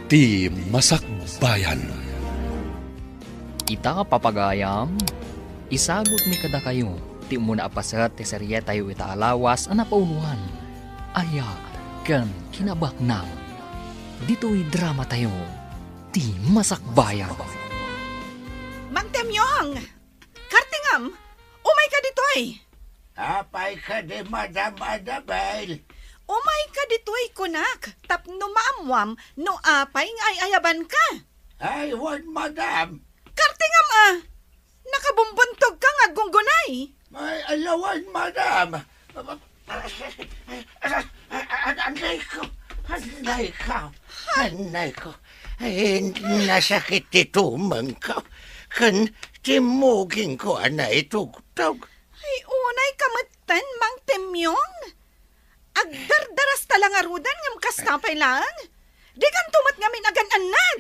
Ti Masakbayan. Ita nga papagayam, isagot mi kada kayo, ti muna apasat ti serye tayo itaalawas ang napaunuhan. Aya, kan kinabaknang. Dito'y drama tayo, ti Masakbayan. Mang Temyong! Kartingam! Umay ka ditoy! Apay ka di Madam Annabel. Umay ka ditoy, kunak! Tapno maamwam, no apay nga ay ayaban ka! Ay, wan Madam. Kartingam Nakabumbuntog ka nga gunggunay! May alawan Madam. Anay ko. Ay, nasakit itumang ko. Kan timugin ko anay tugtog. Ay, unay kamatan, Mang Temyong! Agdardaras talang arudan ngam kastapay lang! Di kan tumat ngamin agan anad!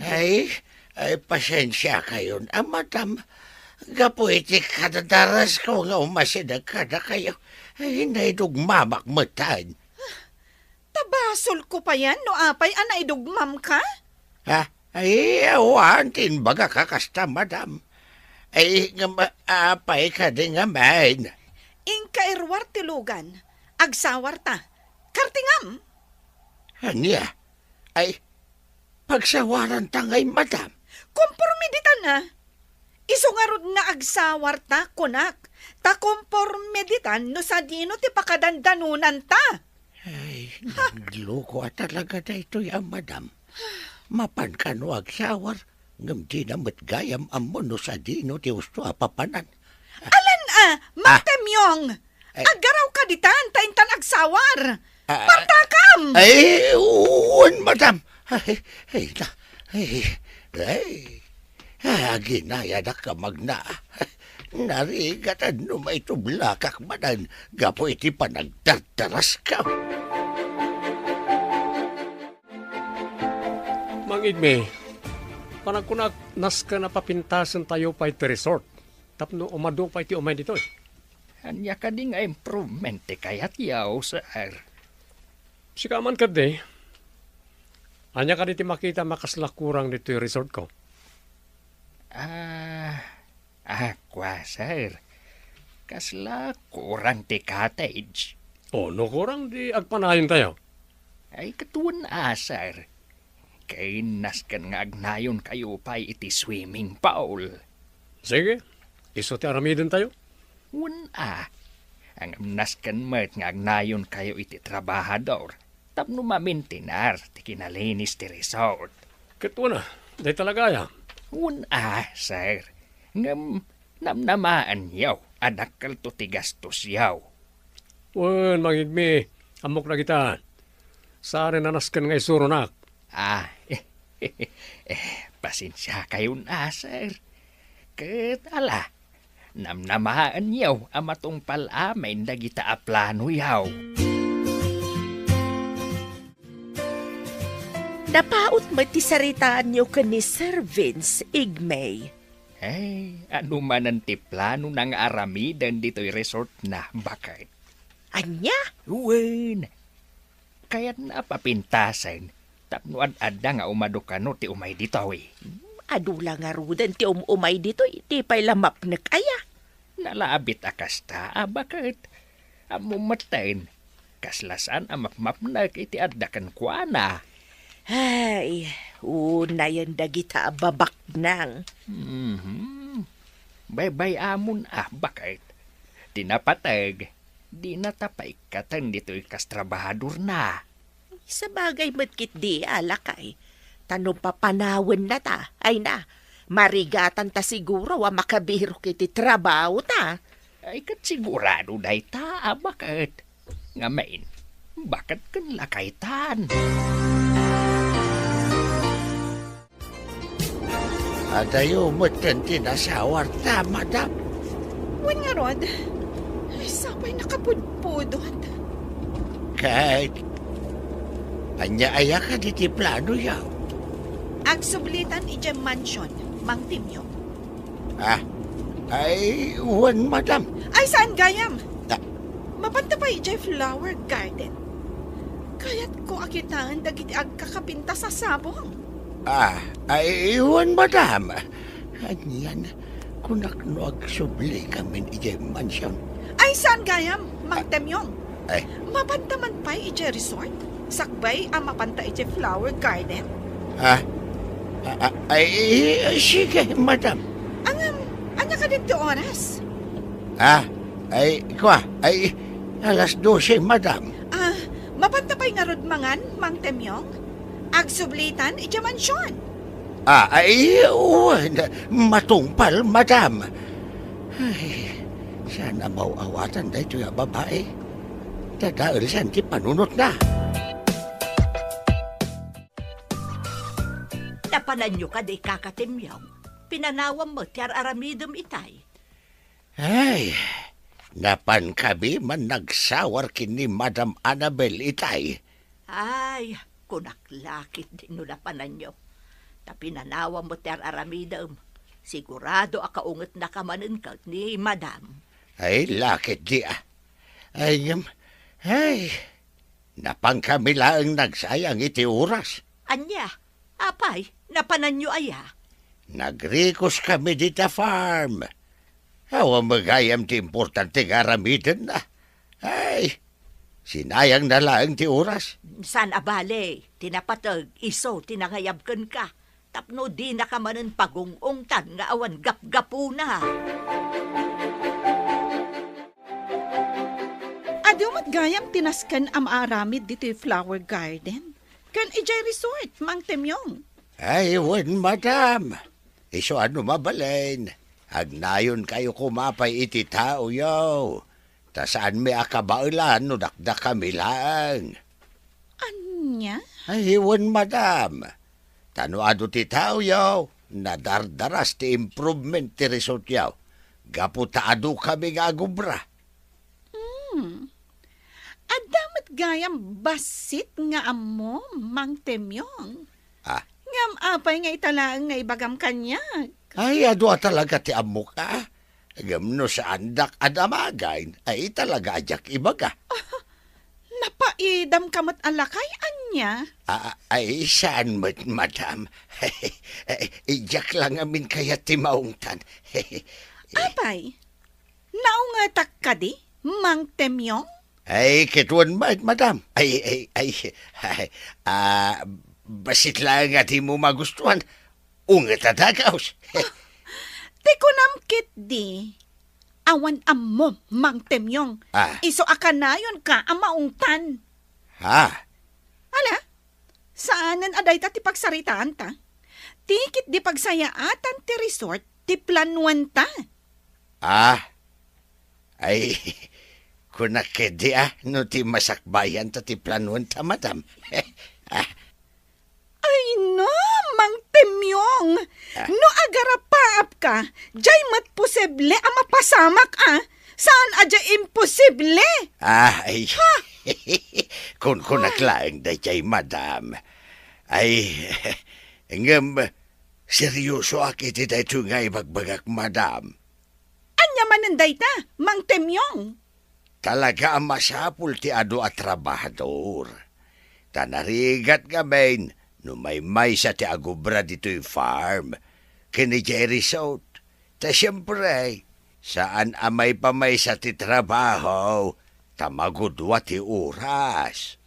Ay, pasensya kayo na, Madam. Gapuitik kadadaras ko nga umasidag kada kayo. Ay, naidugmamak matan. Tabasol ko pa yan, no apay anay dugmam ka? Ha? Ay, awan, tinbaga ka kasta, Madam. Ay, nga apay ka din nga man. Ingka irwar tilugan, agsawar ta. Kartingam! Anya? Ay, pagsawaran tangay, Madam. Kompormiditan na. Isungarod nga agsawar ta, kunak. Ta kompormiditan no sa dino ti pakadandanunan ta. Ay, nagloko talaga na ito yung Madam. Mapan ka no agsawar. Ngam di na matgayam amo no sa dino ti usto apapanan. Alan Mang Temyong! Agaraw ka ditan, taintan agsawar. Partakam! Ay, uwan, Madam. Ginaya na ka magna. Narigatan no may tublakak manan. Gapo iti panagdardaras ka. Mangigme, panagkunak nas ka na papintasan tayo pa iti resort. Tapno umadong pa iti umay dito. Anya ka di nga improvement ti kayat yaw sir. Sikaman ka de. Anya ka diti makita makaslakurang dito yung resort ko. Kwa sir. Kasla kurang ti cottage. O, no kurang di agpanayon tayo. Ay katuan sir. Kay naskan nga agnayon kayo pa iti swimming pool. Sige, iso ti aramidin tayo. Ang naskan met nga agnayon kayo iti trabahador. Tapno mamintinar ti kinalinis ti resort. Katuan na, day talaga ya. Sir. Ngam namnamaan yaw. Anak kalto ti gastos yaw. Wan, mangigme, amok na kita. Saan na naskan nga isuro nak. Pasensya kayo sir. Ketala. Namnamaan yaw amatong palamin dagita a plano yaw. Napaot matisaritaan niyo ka ni Sir Vince Igmay. Ano man ang ti plano ng aramidan dito'y resort na bakit? Anya? Uwan. Kaya't napapintasan. Tapnoan ada nga umadukano ti umay dito Adula nga rudan ti umay dito, iti pa'y lamap na kaya. Nalaabit akasta, bakit? Amumatayin. Kaslasan amapmap na iti adakan kwa na. Ay, una yan dagita babak nang. Bay amon bakit? Dinapatag, di natapay katan dito'y kastrabahador na. Sa bagay matkit di alakay. Tanong papanawan na ta, ay na. Marigatan ta siguro wa makabiro kiti trabaho ta. Ay kat sigurado day ta, bakit? Ngamain, bakit kan lakaytan? Adayo mo't kan tinasawar ta, Madam. Wan nga rod, ay sapay nakapudpudot. Kahit anya aya ka diti plano yaw. Agsublitan ijay mansion, Mang Temyong. Ay, uwan, Madam. Ay saan gayam? Ah. Mapanta pa ijay flower garden. Kaya't ko akitaan dagiti agkakapinta sa sabong. Ay, iwan, madam. Anyan, kunak no agsubli kami ije mansyon. Ay, saan gayam, Mang Temyong? Ay, Mapantaman pa ije resort? Sakbay ang mapanta ije flower garden? ay, sige, madam. Anya ka dito oras? Ay, alas 12, madam. Mapanta pa'y nga rod mangan, Mang Temyong? Agsublitan ije mansyon? Ay, matungpal, madam. Ay, sana mauawatan na ito yung babae. Dadaal siyan ti panunot na. Napanan nyo ka di kakatimyaw. Pinanawam mo tiyar aramidom itay. Ay, napan kami man nagsawar kini Madam Annabel itay. Ay, kunaklakit din no napanan nyo. Tapinanawam mo tiyar aramidom. Sigurado akaungot na kamanin ka ni Madam. Ay, lakit di ah. Ay, napang kami lang nagsayang iti oras. Anya, apay, napanan nyo aya. Nagrikos kami dita farm. Awa magayam ti importante garamidan na. Ay, sinayang na lang ti oras. San abale, tinapatag, iso, tinangayabkan ka. Tapno di na ka manen pagungungtan nga awan gap-gapuna. Adumat gayam tinaskan am aramid dito yung flower garden. Kan ijay resort, Mang Temyong. Ay, wan, madam. Iso ano mabalain. Agnayon kayo kumapay iti tao yaw. Ta saan may akabailan no dakdak kami lang. Anya? Ay, wan, madam. Tanuado ti tao yaw. Nadardaras ti improvement ti resort yaw. Gaputaado kami nga agubra. Adamat gayam basit nga amo, Mang Temyong. Ngam apay nga italaang nga ibagam kanya. Ay, adwa talaga ti amo ka. Gamno sa andak adamagain, ay talaga ajak ibaga. Napaidam kamat alakay, anya. Ay, saan mo, madam? Ijak lang amin kaya timaungtan. Apay, naungatak ka di, Mang Temyong? Ay, kituan madam. Basit lang at mo magustuhan. Ungat atagaws. Di ko namkit di. Awan ammo, Mang Temyong. Iso akanayon ka ang maungtan. Ala, saanan aday ta ti pagsaritaan ta? Tikit di pagsayaatan ti resort, ti planuan ta. Ay, kunakedi no ti masakbayan ta ti planuan ta, madam. Ay no, Mang Temyong. No agarapaap ka, jay mat posible ang mapasamak Saan adya imposible? Ay, kung kunaklaang da jay, madam. Ay, ngam, seryoso akiti da ito nga ibagbagak, madam. Anya mananday ta, Mang Temyong. Talaga ang masapul ti ado at trabahador. Tanarigat gabain, no may sa ti agubra dito'y farm. Kini Jerry South. Ta siyempre, saan amay pamay sa ti trabaho, tamagudwa ti oras.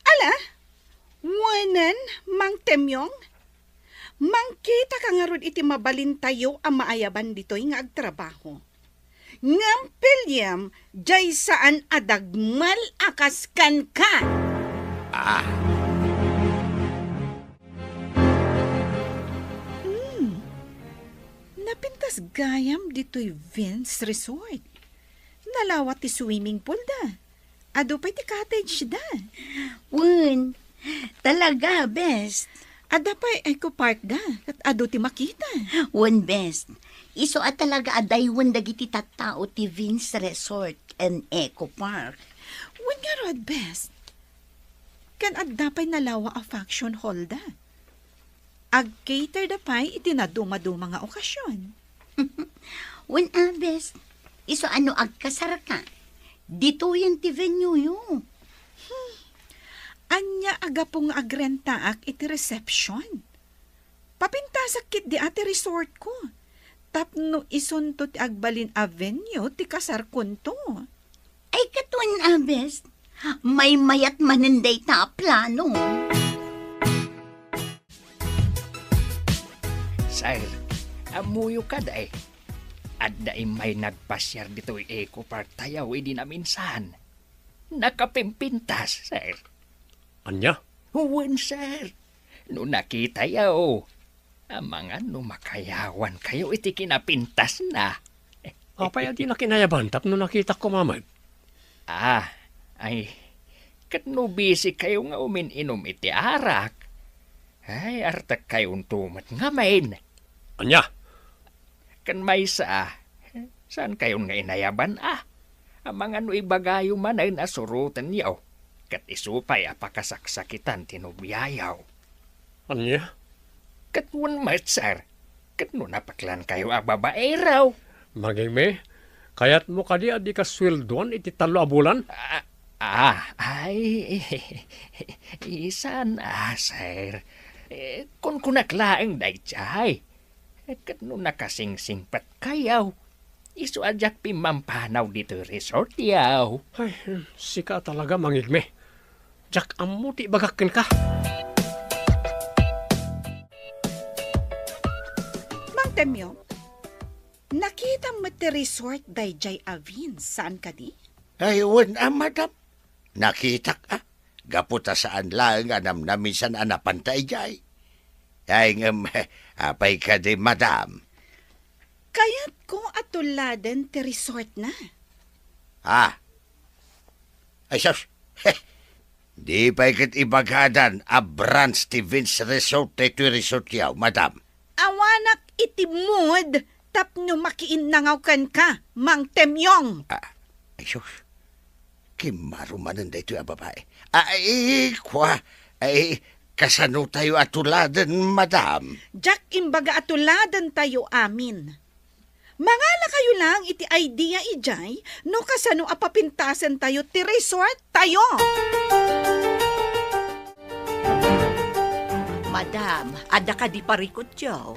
Ala, wanan, Mang Temyong. Mangkita ka nga ron iti mabalintayo ang maayaban dito'y nga agtrabaho. Ngam pilyam, jay saan adagmal akaskan ka. Napintas gayam dito'y Vince Resort. Nalawat ti swimming pool da. Ado pa'y ti cottage da. Wen, talaga, best. Ada pa'y eco park da. At ado ti makita. Wen, best. Iso at talaga adaywan dagiti tattao ti Vince Resort and Eco Park. Wen nga rod, best. Kan adda pa'y nalawa a function hall da. Ag-cater da pa'y itinaduma-duma nga okasyon. Wen, best. Iso ano agkasar ka? Dito yan ti venue yun. Anya aga pong agrentaak iti reception. Papintasakit di ati resort ko. Tapno isunto ti Agbalin Avenue ti kasar kunto. Ay katun abes, may mayat maninday ta plano. Sir, amuyo ka day. At dahi may nagpasyar dito Eco Park tayaw di na minsan. Nakapimpintas, sir. Anya? Huwin, sir. No nakita yaw. Mga makayawan kayo iti kinapintas na. Apay di na kinayaban tapno nakita ko mamay. Ay, katno busy kayo nga umininom iti arak. Ay, artak kayong tumat nga main. Anya? Kan may saan kayon nga inayaban Ang mga ibagayo man ay nasurutan yaw. Kat isupay apakasaksakitan tinubiyayaw. Anya? Katwan mat, sir. Katno napaklan kayo babae raw. Maging kayat mo kadi adi ka sweldoan iti 3 a bulan? Isan sir. Kung kunaklaang day chay. Katno nakasingsingpat kayaw. Isu ajak pimampanaw dito resort yaw. Ay, sika talaga mangigme. Jak amuti bagakin ka. Mang Temyong, nakita mo ti resort day Jay Avin. Saan ka di? Ayun, madam. Nakita ka. Gaputa saan lang anam na minsan anapantay jay. Ay apay ka di, madam. Kaya't ko atuladan ti resort na. Ay, sus. Di pa ikat ibagadan a branch ti Vince Resort ito resort yaw, madam. Awanak itimod, tapno makiinnangaw ka, Mang Temyong. Ay, sus. Kimarumanan da ito yung babae. Ay, kasano tayo atuladan, madam? Jack imbaga atuladan tayo amin. Mangala kayo lang iti idea ijay, no kasano apapintasan tayo ti resort tayo. Madam, ada ka di parikot yaw.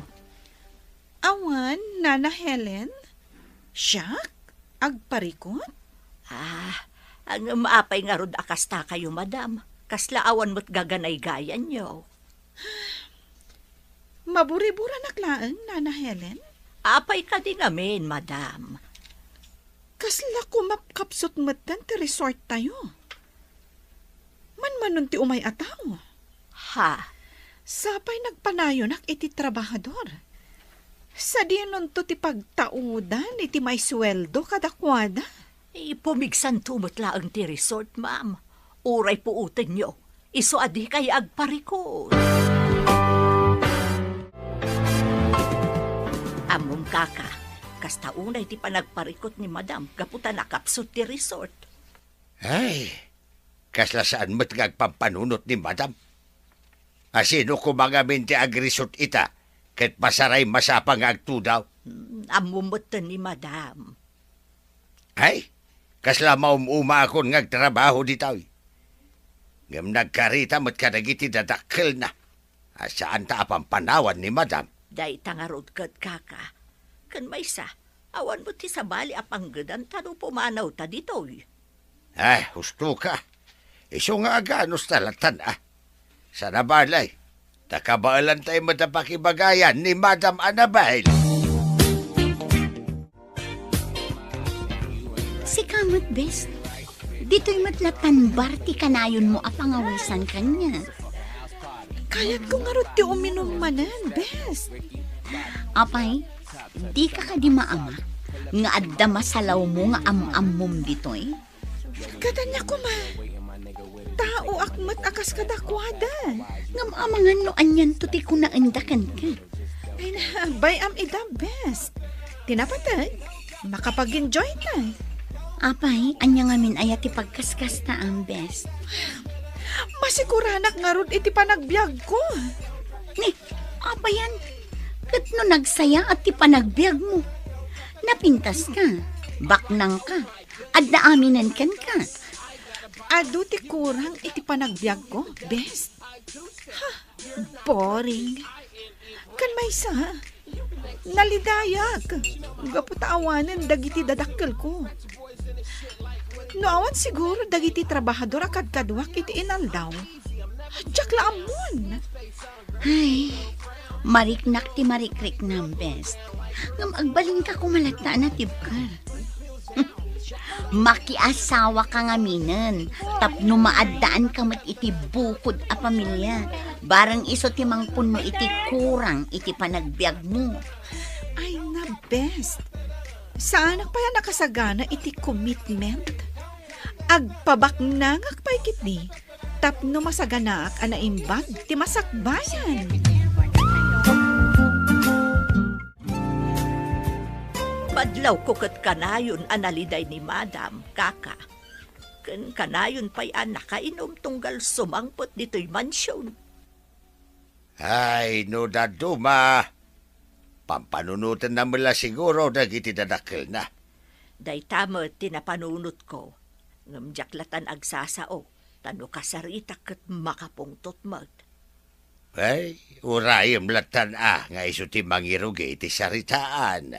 Awan, Nana Helen? Siyak? Agparikot? Ang maapay nga rod akasta kayo, madam. Kaslaawan mo't gaganay-gayan yaw. Maburi-bura naklaan, Nana Helen? Apay ka din amin, madam. Kasla ko mapkapsot matan ti resort tayo. Man ti umay ataw. Ha? Sapay nagpanayonak iti trabahador. Sa dinon to ti pagtaudan iti may sweldo kadakwada. Pumigsan tumutla ang ti resort, ma'am. Uray po utin nyo. Iso adi kay agparikot. Among kaka, kasta unay ti panagparikot ni madam, gaputa nakapsot ti resort. Ay, kasla saan mo't ngagpampanunot ni madam? Asino ko mga minti agrisot ita, ket pasaray masapang agtudaw? Amumutan ni madam. Ay, kasla maumuma akong ngagtrabaho ditaw. Ngam nagkarita mo't kadagiti dadakkel na. Saan ta apampanawan ni madam? Day tangarod kat kaka. Kan may sa, awan mo ti sabali apanggadan tano pumanaw ta dito. Ay, husto ka. Iso nga aganos talatan Sa nabalay, takabaalan tayo matapakibagayan ni Madam Annabelle. Si kamot bes, dito'y matlatan barti kanayon mo apangawisan kanya. Kayat ko nga rin ti uminom manan, best. Apay, di ka di maama, nga adda masalaw mo nga am-am-mom dito'y. Katanya ko ma. Tao akmat akas kadakwada. Ngam amangan no anyan to ti kunaandakan ka. Ay na, bayam ida best. Tinapatag, makapag-enjoy na. Apay, anya ngamin ayat ti pagkaskas ta ang best. Masiguranak nga ron iti panagbiag ko. Ni, apa yan? Kat no nagsaya at ti panagbiag mo. Napintas ka, baknang ka, at naaminan kan ka. Adu ti kurang iti panagbiag ko, best. Ha, boring. Kan may sa, nalidayak. Gaputaawanan dagiti dadakkel ko. Noawan siguro dagiti trabahador akad-kadwak iti inaldaw. Diyak laamon. Ay, mariknak ti marikrik nam, best. Ngam agbalin ka kumalata na tibkar. Makiasawa ka nga minen. Tapno maaddaan ka mat iti bukod a pamilya. Barang iso ti mangpunno iti kurang iti panagbiag mo. Ay na, best. Saan pa yan nakasagana iti commitment? Agpabaknangak pa ikit ni. Tapno masaganak anaimbag ti masakbayan. Madlaw ko kat kanayon analiday ni Madam, kaka. Kan kanayon pa'y nakainom tunggal sumangpot dito'y mansyon. Ay, no daduma. Pampanunutan na mula siguro dagiti dadakkel na. Day tamo tinapanunot ko. Ngamjaklatan agsasao. Tano kasarita kat makapungtot mat. Ay, urayam latan nga iso ti mangirugi iti saritaan.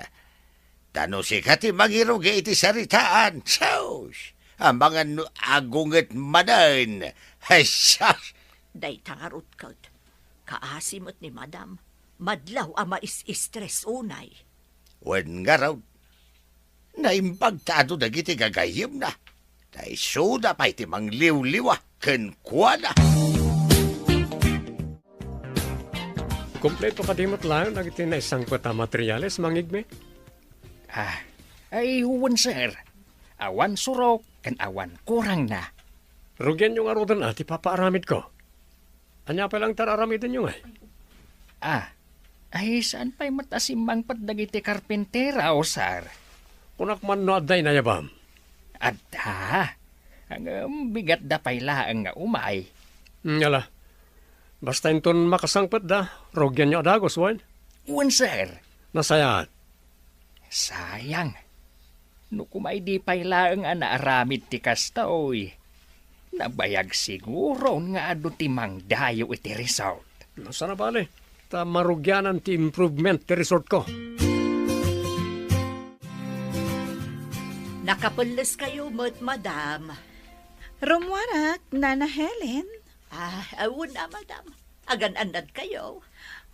Tano si kati mangirugi iti saritaan. Sos, ang mga agunget manan. Ay, sos. Day tangarot kat. Kaasimot ni Madam. Madlaw ama is-stress unay. Wen nga raw. Naimbagtado dagiti gagayim na. Dahil soda pa iti mangliw-liwa. Kenkwa na. Kompleto kadimot lang nagiti na isang kwata materyales, mangigme. Ay huwan sir. Awan surok kan awan kurang na. Rugyan yung arudan ati papaaramid ko. Anya pa lang tararamidin yung ay. Ay saan pa'y matasimbang dagiti karpentera o sir? Kunak man no aday na yabam. Ang bigat da pa'y laang nga umay. Ngala. Basta inton makasangpat da, rugyan nyo adagos, wan? Huwan sir. Nasayaan. Sayang. No kumay di pa'y laang naaramid ti kasta oy. Nabayag siguro nga ado ti mangdayo iti resort. No, sana bale. Ta marugyanan ti improvement ti resort ko. Nakapulis kayo, Madam. Rumwarak, Nana Helen. Awun na, Madam. Agan-anad kayo.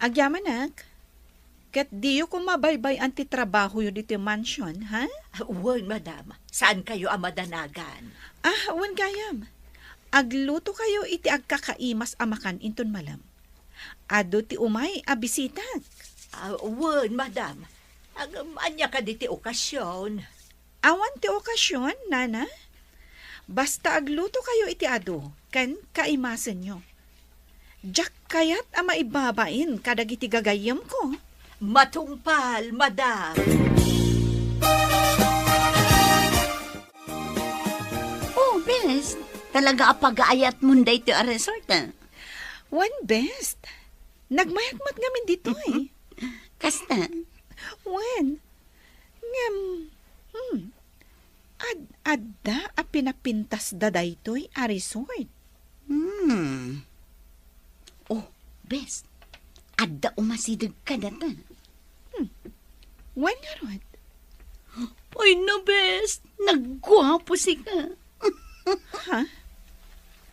Agyamanak. Kat diyo kung mabaybay antitrabaho yun dito yung mansion, ha? Uwan, Madam. Saan kayo amadanagan? Wan gayam. Agluto kayo iti agkakaimas amakan inton malam. Ado ti umay abisitak. Uwan, Madam. Anya ka diti okasyon. Awan ti okasyon, Nana. Basta agluto kayo iti ado, kan kaimasan nyo. Diyak kayat ama ibabain kadagiti gagayam ko. Matungpal, Madam. Oh, best. Talaga apag-aayat mo day to a resort, One best. Nagmayagmat ngamin dito eh. Kasta? When? Adda a pinapintas da daytoy a resort. Oh, best. Adda umasidag ka data. When nga rod? Ay na, best. Nagwapo si ka.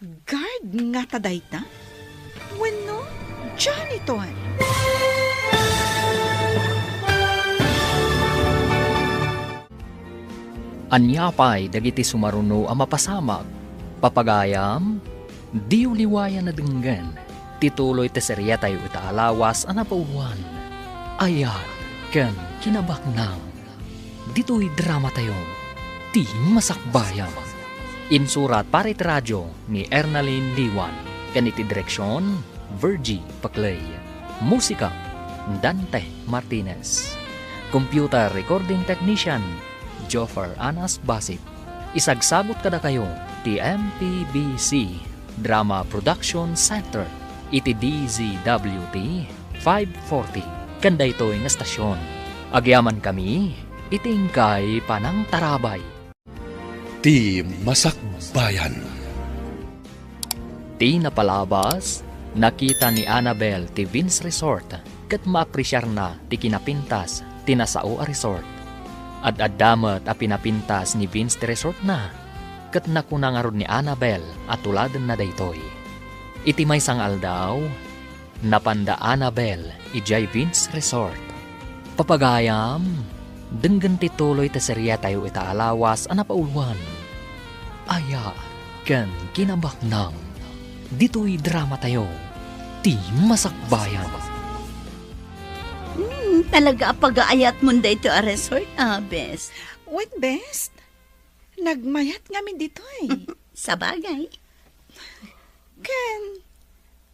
Guard nga ta dayta? When no? Janitor. Anyapay dagiti sumaruno ang mapasamag. Papagayam, di uliwayan na denggan. Tituloy te serya tayo itaalawas ang napauwan. Ayan, ken kinabaknang. Dito'y drama tayo. Ti masakbayan. Insurat para iti radyo ni Ernalyn Liwan. Ken iti direksyon, Virgie Paclay. Musika, Dante Martinez. Computer recording technician, Joffer Anas Basit. Isagsagot kada kayo ti MPBC Drama Production Center iti DZWT 540 kanda ito ng estasyon. Agyaman kami itingkay panang tarabay. Ti Masakbayan. Ti napalabas, nakita ni Annabel ti Vince Resort kat maapresyar na ti kinapintas ti nasao a resort. At adamat a pinapintas ni Vince ti resort na kat nakunangarod ni Annabel at tuladan na daytoy. Iti may sangal daw, napanda Annabel ijay Vince Resort. Papagayam, denggan ti tuloy ta serya tayo itaalawas a napauluan. Aya, ken kinabaknang, dito'y drama tayo, ti masakbayan. Talaga pag-aayat mo dito a resort, best. What best? Nagmayat ngamin dito eh. Sa bagay. Ken,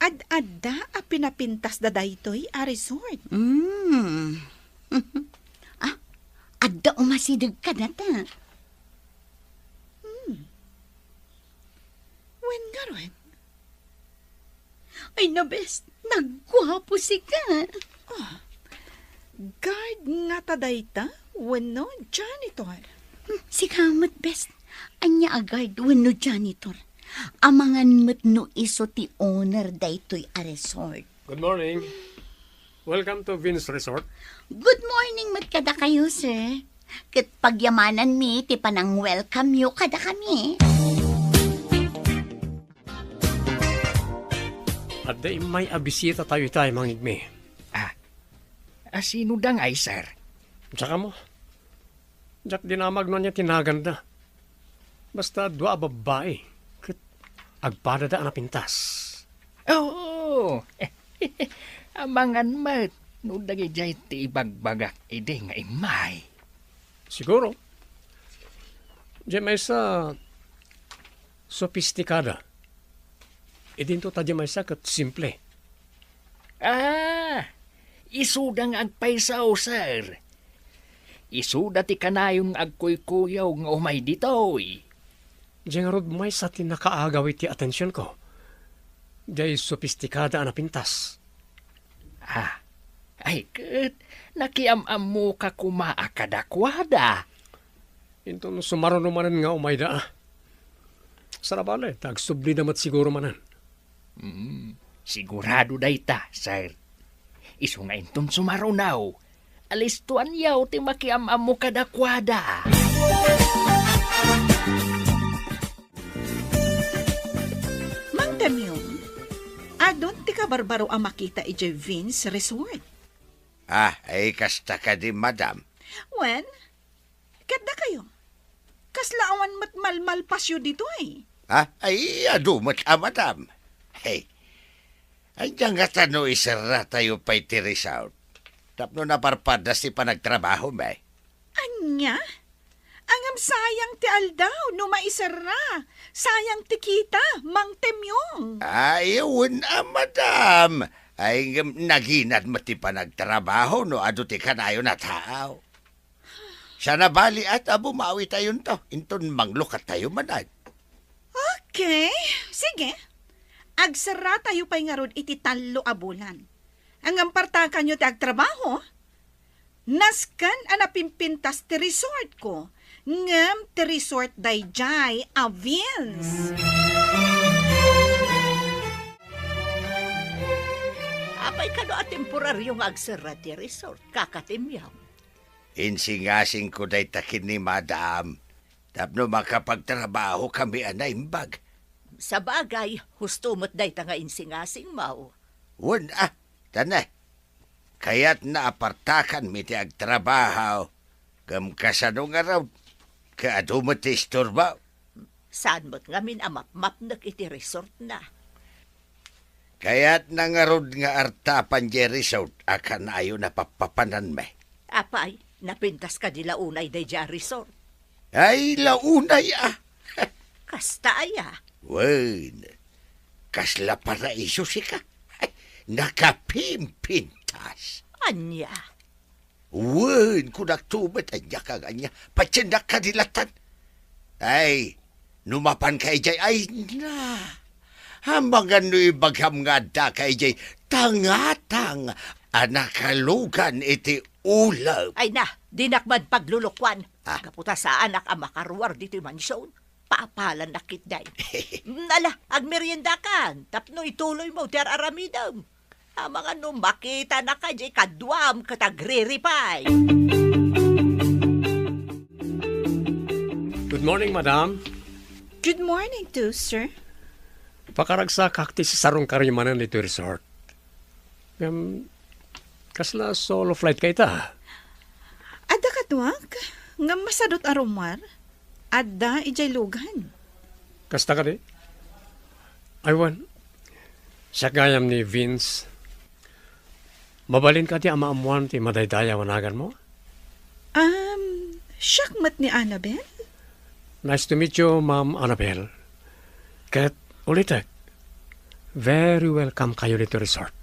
ad-adda a pinapintas da daytoy a resort. Adda umasidag ka na ta. When nga ron? Ay na, best. Nagwapo si ka. Guard nga ta dayta? Wano, janitor. Si kamot, best. Anya agad wano janitor. Amangan mo't no iso ti owner daytoy a resort. Good morning. Welcome to Vince Resort. Good morning mo't kada kayo, sir. Kat pagyamanan mi, ti panang welcome you kada kami. At day may abisita tayo mangigmi. Sino dang ay, sir? Tsaka mo. Diyak dinamag na niya tinaganda. Basta dua babae. Kat agpada da na pintas. Oo. Amangan mat. No dagi jay ti ibagbagak ide nga imay. Siguro. Diyan may sa sophisticada. Idinto ta diyan may sa kat simple. Isudang agpaisaw, sir. Isuda ti kanayon agkuy-kuyaw nga umay ditoy. Diyan nga rod may sa tinakaagaw iti atensyon ko. Diyan sophisticada na pintas. Ay, kat, nakiam-am mo ka kumaakadakwada. Ito no sumaron manan nga umay da. Sarabale, tagsubli namat siguro manan. Sigurado dayta, sir. Isu nga inton sumarunaw. Alis tuan yaw ti makiam-am mo kadakwada. Mang Temyong, adon ti ka barbaro ang makita ije Vince Resort. Ay kasta ka di, madam. When? Kada kayo. Kaslaawan mat malmal pasyo dito eh. Ay adumat madam. Hey, andiyan nga tano isara tayo pa iti resort. Tapno na parpadas ti panagtrabaho, may. Anya? Angam sayang ti aldaw no maisara. Sayang ti kita, Mang Temyong. Ayun, madam. Ay naginad mo ti panagtrabaho no ado ti kanayo na tao. Siya na bali at bumawi tayo to. Inton manglukat tayo manad. Okay, sige. Agsara tayo pa'y nga rod iti talo a bulan. Ang ampartakan nyo ti agtrabaho, naskan anapimpintas ti resort ko. Ngam ti resort dayjay a Vince. Apay ka no a temporaryong agsara ti resort, kakatimyaw. Insingasing ko day takin ni madam. Tapno makapagtrabaho kami anaimbag. Sa bagay, husto mo't day ta nga insingasing mau. Wan tanay. Kaya't naapartakan mi ti agtrabaho. Kam kasano nga raw. Kaado mo ti istorba. Saan mo't ngamin amap-map iti resort na. Kaya't nangarod nga artapan di resort akan ayo na papapanan me. Apay, napintas ka di launay day ja resort. Ay launay Kasta aya. Wan, kasla para iso si ka. Nakapimpintas. Anya. Wan, kunaktubat anya ka ganya. Patsindak ka dilatan. Ay, numapan ka ijay. Ay na. Hambangan no ibagham nga da ka ijay. Tangatang anakalugan iti ulaw. Ay na, dinakmad paglulukwan. Kaputa sa anak ang makaruwar dito mansyon. paapalan na kitday. Nala, agmerienda kan. Tapno ituloy mo, ter aramidam. Ang mga makita na ka, jay kadwam katagriripay. Good morning, madam. Good morning too, sir. Pakaragsa kakti sa sarong karimanan dito resort. Kasla solo flight kay ta. Ada katwag, nga masadot aromar, ada ijay lugan. Kasta ka di? Aywan, siya gayam ni Vince. Mabalin ka di amaamuan ti madaydaya wanagan mo? Syakmat ni Annabel? Nice to meet you, Ma'am Annabelle. Kahit ulitek, very welcome kayo dito resort.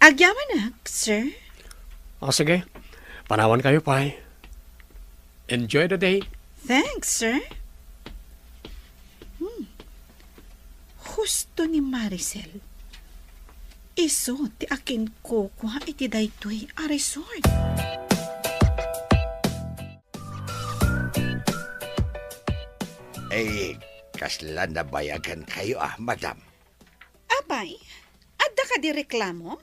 Agyaman na, sir. O sige, panawan kayo pa. Enjoy the day. Thanks, sir. Husto ni Maricel. Iso ti akin ko kuha iti daytoy a resort. Kasla na bayagan kayo madam. Abay, adda ka di reklamo?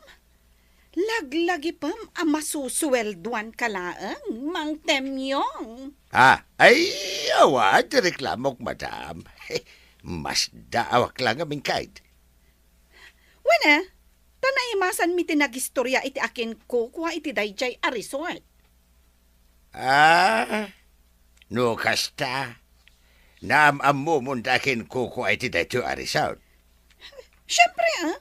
Laglagi pam ang masusuwelduan ka laang, Mang Temyong. Awad, reklamok madam. Mas daawak lang aming kahit. Wana, tanaimasan mi tinagistorya iti akin ko kuha iti dayjay a resort. No kasta. Naam mo mundakin kuko ay tidayo a resort. Siyempre,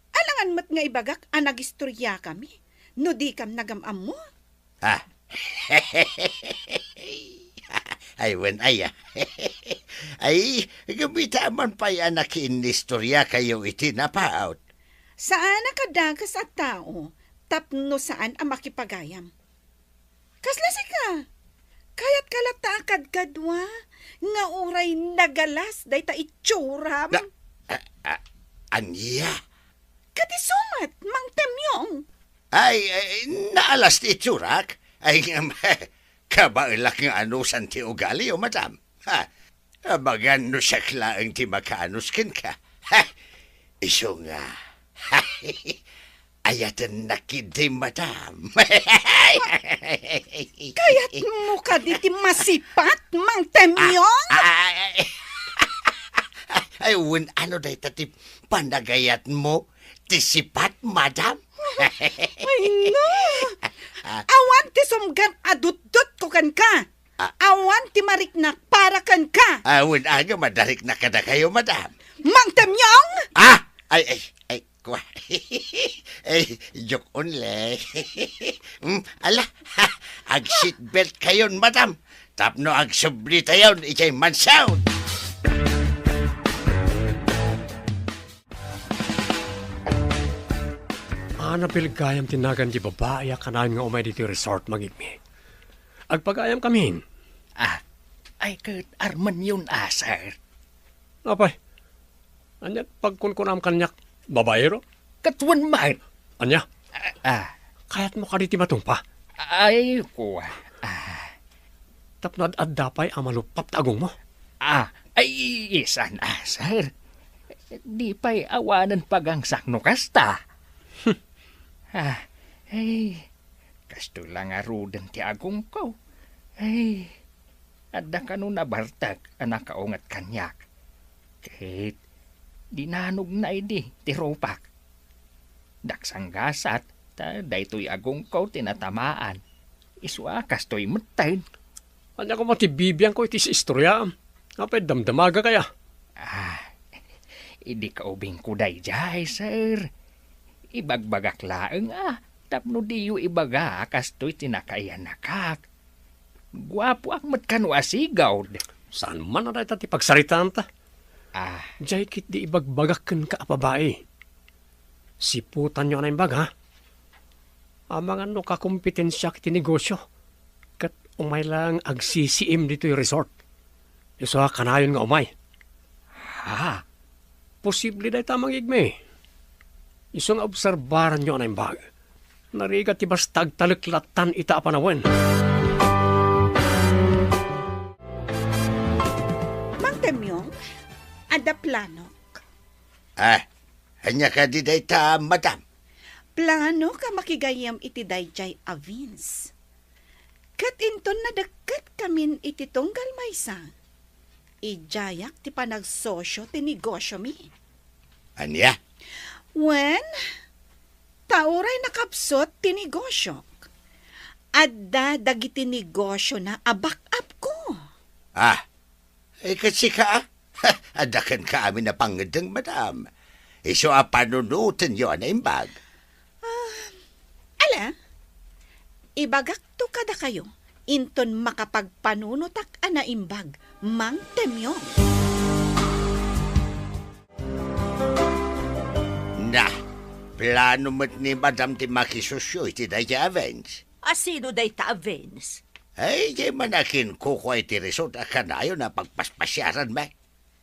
alangan mat nga ibagak ang nagistorya kami. No di kam nagamam mo. Ay, wen ay. Ay, gamita man pa yan na kinistorya kayo iti napaot. Saan nakadagas at tao, tapno saan ang makipagayam. Kaslasik ka. Kaya't kalatakad kadwa, nga uray nagalas, day ta itsuram. Anya? Katisumat, Mang Temyong. Ay, naalas ti itsurak? Ay, kabailak nga anusan ti ugali o madam. Bagan no siya klaang ti makaanuskin ka. Iso nga. Ayatan nakidi madam. Kaya't mo ka di masipat, Mang Temyong. Ay, ano day tati panagayat mo? Tisipat, madam? Ay, no. Awan ti sumgan adut-dut ko kan ka. Awan ti mariknak para kan ka. Awan aga madarik na kada kayo, madam. Mang Temyong! Ay, kwa. Ay, joke only. Ala, ag seatbelt kayon, madam. Tapno ag subli tayon, ikay mansound. Napilgayam tinagan di babae kanayon nga umay dito resort magigmi. Agpagayam kami. Ay kat arman yun, sir. Apay, anya pagkunkunam kanyak babaero? Katwan man. Anya? Kaya't mo ka diti matumpa. Ay, kuwa. Tapno at dapay amalupap tagong mo. Ay, isan, sir. Di pa'y awanan pagang sakno kasta. Ay, kasto lang arudan ti agong ko. Ay, adda ka nun nabartag anak kaungat kanyak. Kahit dinanog na idi ti ropak. Daksang gasat, daytoy agong ko tinatamaan. Iswa kastoy matayin. Anya ko matibibiyang ko iti sa istorya. Apay damdamaga kaya. Idi ka ubing kuday jay, sir. Ibagbagak laeng tapno diyo ibaga kastoy tinakayan nakak. Guwapo ang matkano asigaw. Saan man na tati pagsaritaan ta? Jay kit di ibagbagakan ka babae. Siputan nyo na yung baga. Amangan no kakompetensya kiti negosyo. Kat umay lang agsisiim dito yung resort. Iso kanayon nga umay. Posible na tamang igme. Isong obserbaran nyo na yung baga. Narigat tibas tagtaliklatan ita panawen. planok. Hanya ka di dayta, madam. Plano ka makigayam iti dayjay a Vince. Kat inton na dakat kamin iti tunggal maysa. Ijayak ti panagsosyo ti negosyo mi. Anya? When, tauray nakapsot ti negosyo. Adda dagiti negosyo na abak-up ko. Kasi ka, adakan ka amin na pangadang, madam. Iso panunutin yun na imbag. Ala, ibagak to kada kayo. Inton makapagpanunutak ana imbag, Mang Temyong. Na, plano mo't ni madam ti makisusyo iti dayta avenge. Asino day ta, Vince? Ay, di manakin kuko iti resort akanayo na pagpaspasyaran me.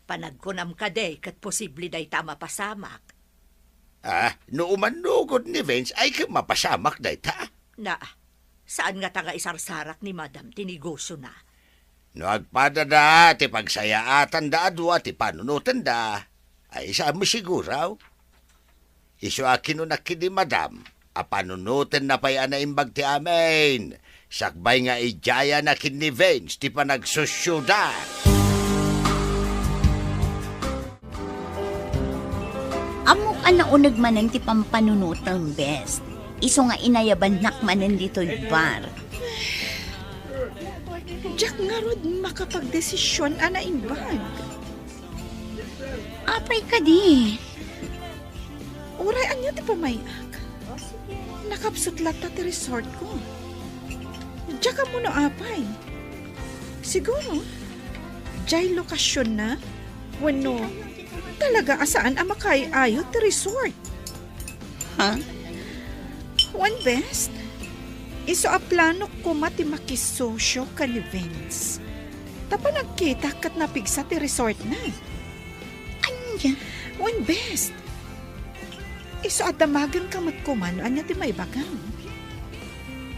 Panagkunam ka day kat posible day ta mapasamak. No umanugod ni Vince ay ka mapasamak dayta. Na, saan nga taga isarsarak ni Madam tinigosyo na? No agpada da, ti pagsayaatan da adwa, ti panunutan da. Ay, saan mo siguraw? Iso akin no nakidi madam, panunutan na pa'y anaimbag ti amin. Sakbay nga ijaya na kin ni Vince, ti panagsusyuda. Amok naunag manan ti pampanunutang best. Iso nga inayaban nakmanan dito'y bar. Jack nga rod makapagdesisyon ana imbag. Apay ka di. Uray anya ti pamayak. Nakapsot lata ti resort ko. Diya ka muna apay. Siguro, jay lokasyon na, wano, talaga asaan ang makaiayo ti resort. Ha? One best, iso a plano ko mati makisosyo ka ni Vince. Tapa nagkita kat napigsa ti resort na. Anya? One best, iso at damagan ka matkuman anya ti may bagang.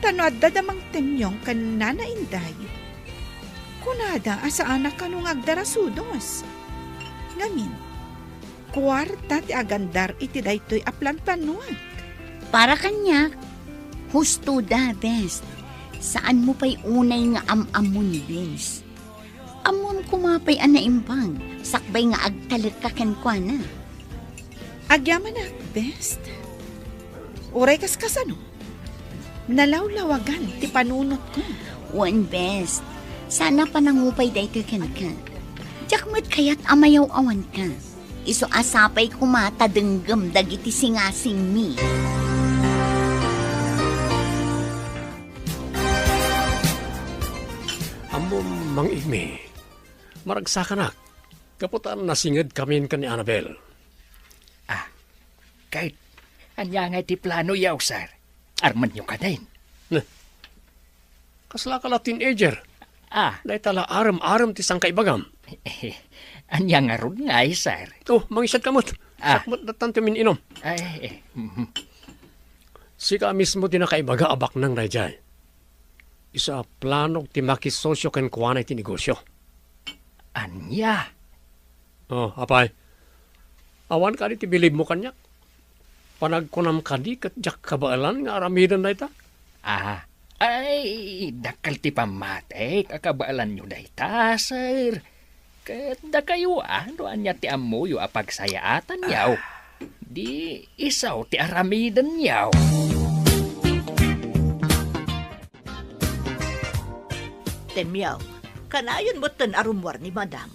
Tano at dadamang temyong kanana inday. Kunada asa anak kanong agdarasudos. Ngamin, kwarta ti agandar iti daytoy aplan panuan. Para kanya, husto da, best. Saan mo pa'y unay nga amamun, Vince? Amon kumapay anaimbang, sakbay nga agtalit ka kenkwana. Agyaman na, best. Uray kaskasano. Nalawlawagan ti panunot ko. One best, sana panangupay day ka kenka. Jakmat kaya't amayaw awan ka. Iso asapay kumata denggem dagiti singasing mi. Amo mang igmi. Maragsakanak. Kaputan nasingid kami ka ni Annabel. Kahit anya nga ti plano yaw, sir. Arman nyo ka din. Kasla ka la teenager. Dahil tala aram-aram ti sang kaibagam. Anya nga ron nga sir. Mangisad kamot. Sakmat na tanto min inom. Sika mismo tinakaibaga abak ng rayjay. Isa planong ti makisosyo ken kuwanay ti negosyo. Anya? Apay. Awan ka di ti bilib mo kanyak. Panagkunam ka di kat jak kabaalan nga aramidan na ita. Dakal ti pamate, kakabaalan nyo na ita, sir. Kat da kayo, ano anya ti amuyo apagsayaatan yaw. Di isaw ti aramidan yaw. Temyaw, kanayon mo tan arumwar ni Madam.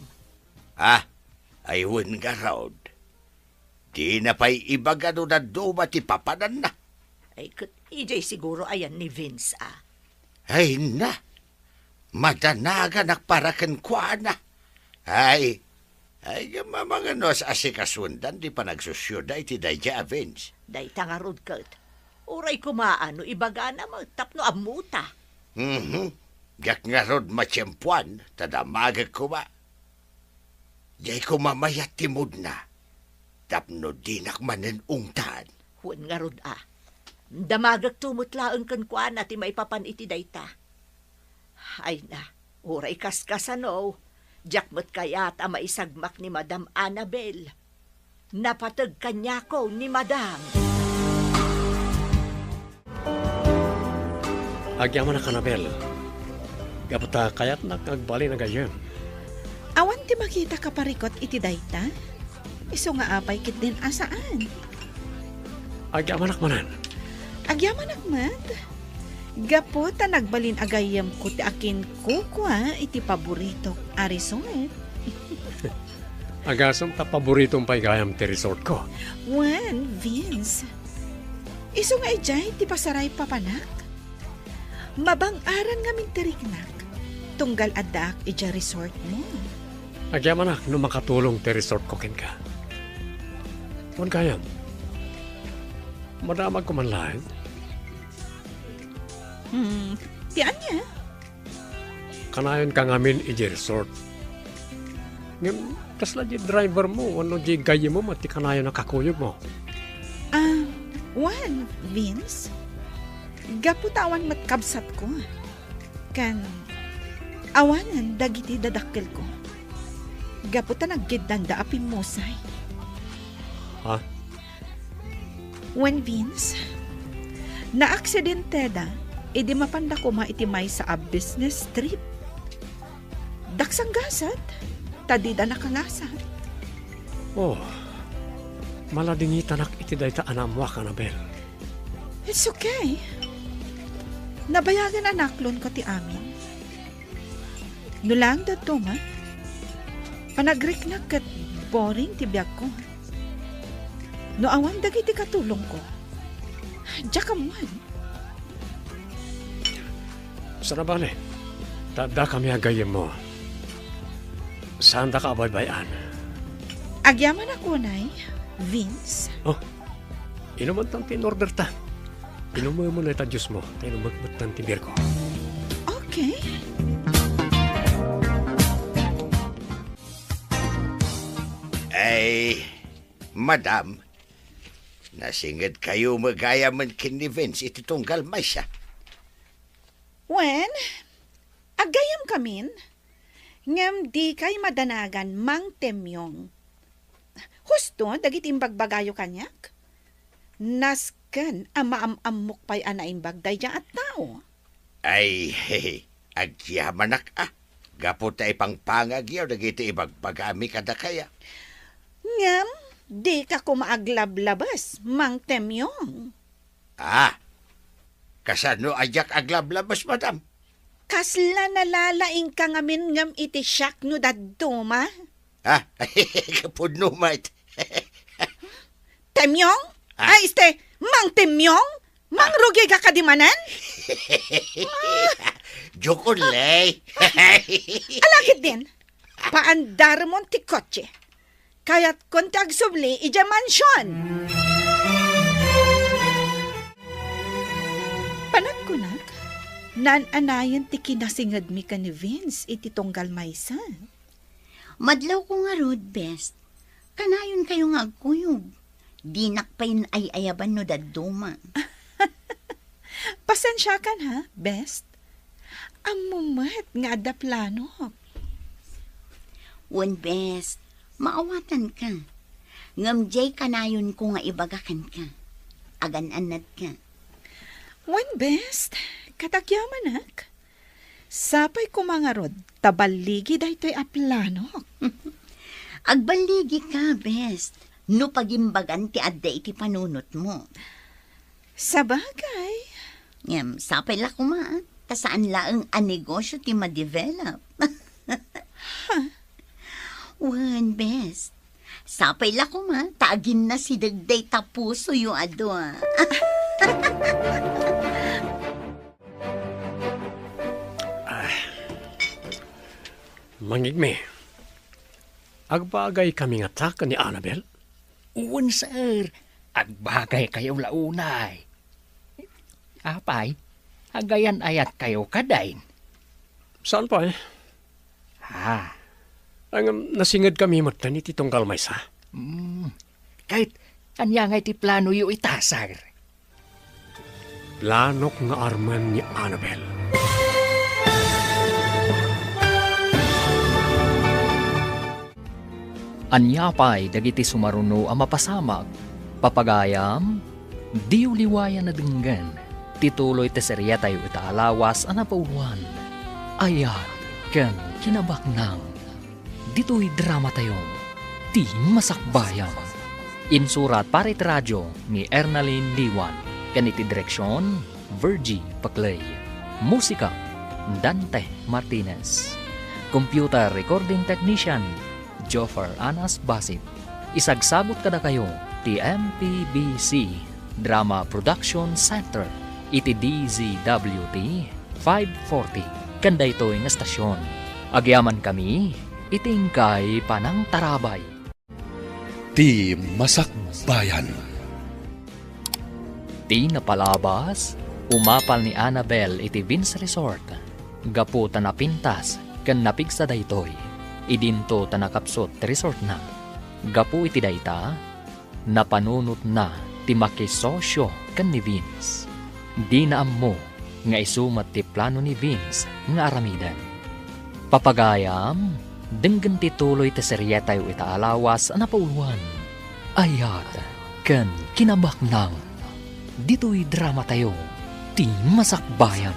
Ayun nga raod. Di na pa'y ibagano na duma ti papanan na. Ay, kat ijay siguro ayan ni Vince, Ay na, madanaga nakparakan kwa na. Ay mga nos asikasundan di pa nagsusyuda iti dayja Vince. Day tangarod kat. Uray kumaano, ibaga na magtapno amuta. Gak nga rod matsyempuan, tadamagag kuma. Jay kumamayat timod na. Tapno dinak manen ungtan. Huwag nga rod Damagag tumutlaang kan kwa na ti maipapan iti dayta. Ay na, uray kaskasano. Jakmot kayat ang maisagmak ni Madam Annabel. Napatag kanya ko ni Madam. Agyaman na kanabel. Gapata kayat nakagbali na gayon. Awan ti makita ka parikot iti dayta? Iso nga apay kit din asaan? Agyaman nakmanan. Agyaman akmat. Gapo ta nagbalin agayam ko ti akin kukwa iti paborito a resort. Agasam ta paboritong pay gayam ti resort ko. Wan, Vince. Iso nga ijay ti pasaray papanak. Mabang-aran nga mintiriknak. Tunggal adak ija resort mo. Agyaman nak no makatulong ti resort ko ken ka. Wan kayam. Madamag ko man lahat. Tiyan niya. Kanayon ka ngamin iji resort. Ngem, kasla di driver mo, ano di gayi mo, mati kanayon na kakuyog mo. Wan, Vince. Gaputawan matkabsat ko. Kan, awanan dagiti dadakkel ko. Gaputan naggidan da apim mosay. Ha? When Vince, na-aksidente da, edi mapanda ko maitimay sa a business trip. Daksang gasat, tadida nakangasat. Oh, maladingitan ak iti dayta anamwa ka na, Bel. It's okay. Nabayagan anaklon ko ti amin. Nulang da ma, panagrik na kat boring ti biyag ko. No awan dagiti katulong ko. Diyak amuan. Sana bale, tada kami agayem mo. Saan da ka abaybayan? Agyaman ako, Nay. Vince. Oh, inuman tan tin-order ta. Inuman mo na ita Diyos mo, tayo magbat tan tibir ko. Okay. Ay, Madam, nasingid kayo magayaman kin ni Vince iti tunggal may siya. When, agayam kamin, ngem di kay madanagan mang temyong. Husto, dagit imbagbagayo kanyak. Nasken, amaam-amok pa'y anaimbag dayang at tao. Ay, agyamanak Gapo tayo pang pangagyaw, dagiti ibagbagami kada kaya. Ngem, di ka kumaaglab-labas, mang temyong. Kasano ajak aglablabas, Madam? Kasla nalalaing ka ngamin ngem iti syak no dadduma. Kapudno, mate. Temyong? Ay, mang temyong? Mang rugi ka kadimanan? Jokolay. Alakit din. Paandar mo ti kotse. Kaya't kontag subli ija mansyon. Panagkunak, nan-anayan ti kinasingad mi ka ni Vince iti tunggal maysa. Madlaw ko nga rod, best. Kanayon kayo nga agkuyog. Di nakpain ay ayaban no dadduma. Pasensyakan ha, best. Amumat nga da plano. Wan, best. Maawatan ka. Ngamjay kanayon ko nga ibagakan ka. Agan-anad ka. Wan, best. Katagyaman ak. Sapay ko mga rod, tabaligi daytoy a plano. Agbaligi ka, best. No pagimbagan ti adda iti panunot mo. Sabagay. Ngem, sapay la kuma. Tasaan laang a negosyo ti ma-develop. Wan, best. Sapay la kuma. Taagin na si dagday tapuso yung ado. Mangigme, agbagay kami nga taka ni Annabel? Uwan, sir. Agbagay kayo launay. Apay, agayan ayat kayo kadain. Saan pa eh? Ang nasingad kami matan iti tunggal maysa. Kahit anya nga iti plano yu itasar. Planok nga arman ni Annabel. Anyapay dagiti sumaruno ang mapasamag. Papagayam, di uliwayan na denggan. Tituloy te serya tayo itaalawas ang napauluan. Ayat ken kinabaknang. Dito'y drama tayo. Ti masakbayan. Insurat parit radyo ni Ernalyn Liwan. Kaniti direksyon, Virgie Paclay. Musika, Dante Martinez. Computer recording technician, Joffer Anas Basit. Isagsagot kada kayo, TMPBC Drama Production Center, iti DZWT 540. Kanda ito ng estasyon. Agyaman kami, itingkay panang tarabay. Ti Masakbayan. Ti napalabas, umapal ni Annabel iti Vince Resort. Gapu tanapintas, kan napigsa daytoy. Idinto tanakapsot ti resort na. Gapu iti dayta, napanunot na ti makisosyo kan ni Vince. Di na ammo nga isumat ti plano ni Vince nga aramidan. Papagayam, denggan ti tuloy ti serya tayo itaalawas ang napauluan. Ayat, ken kinabaknang. Dito'y drama tayo, ti masakbayan.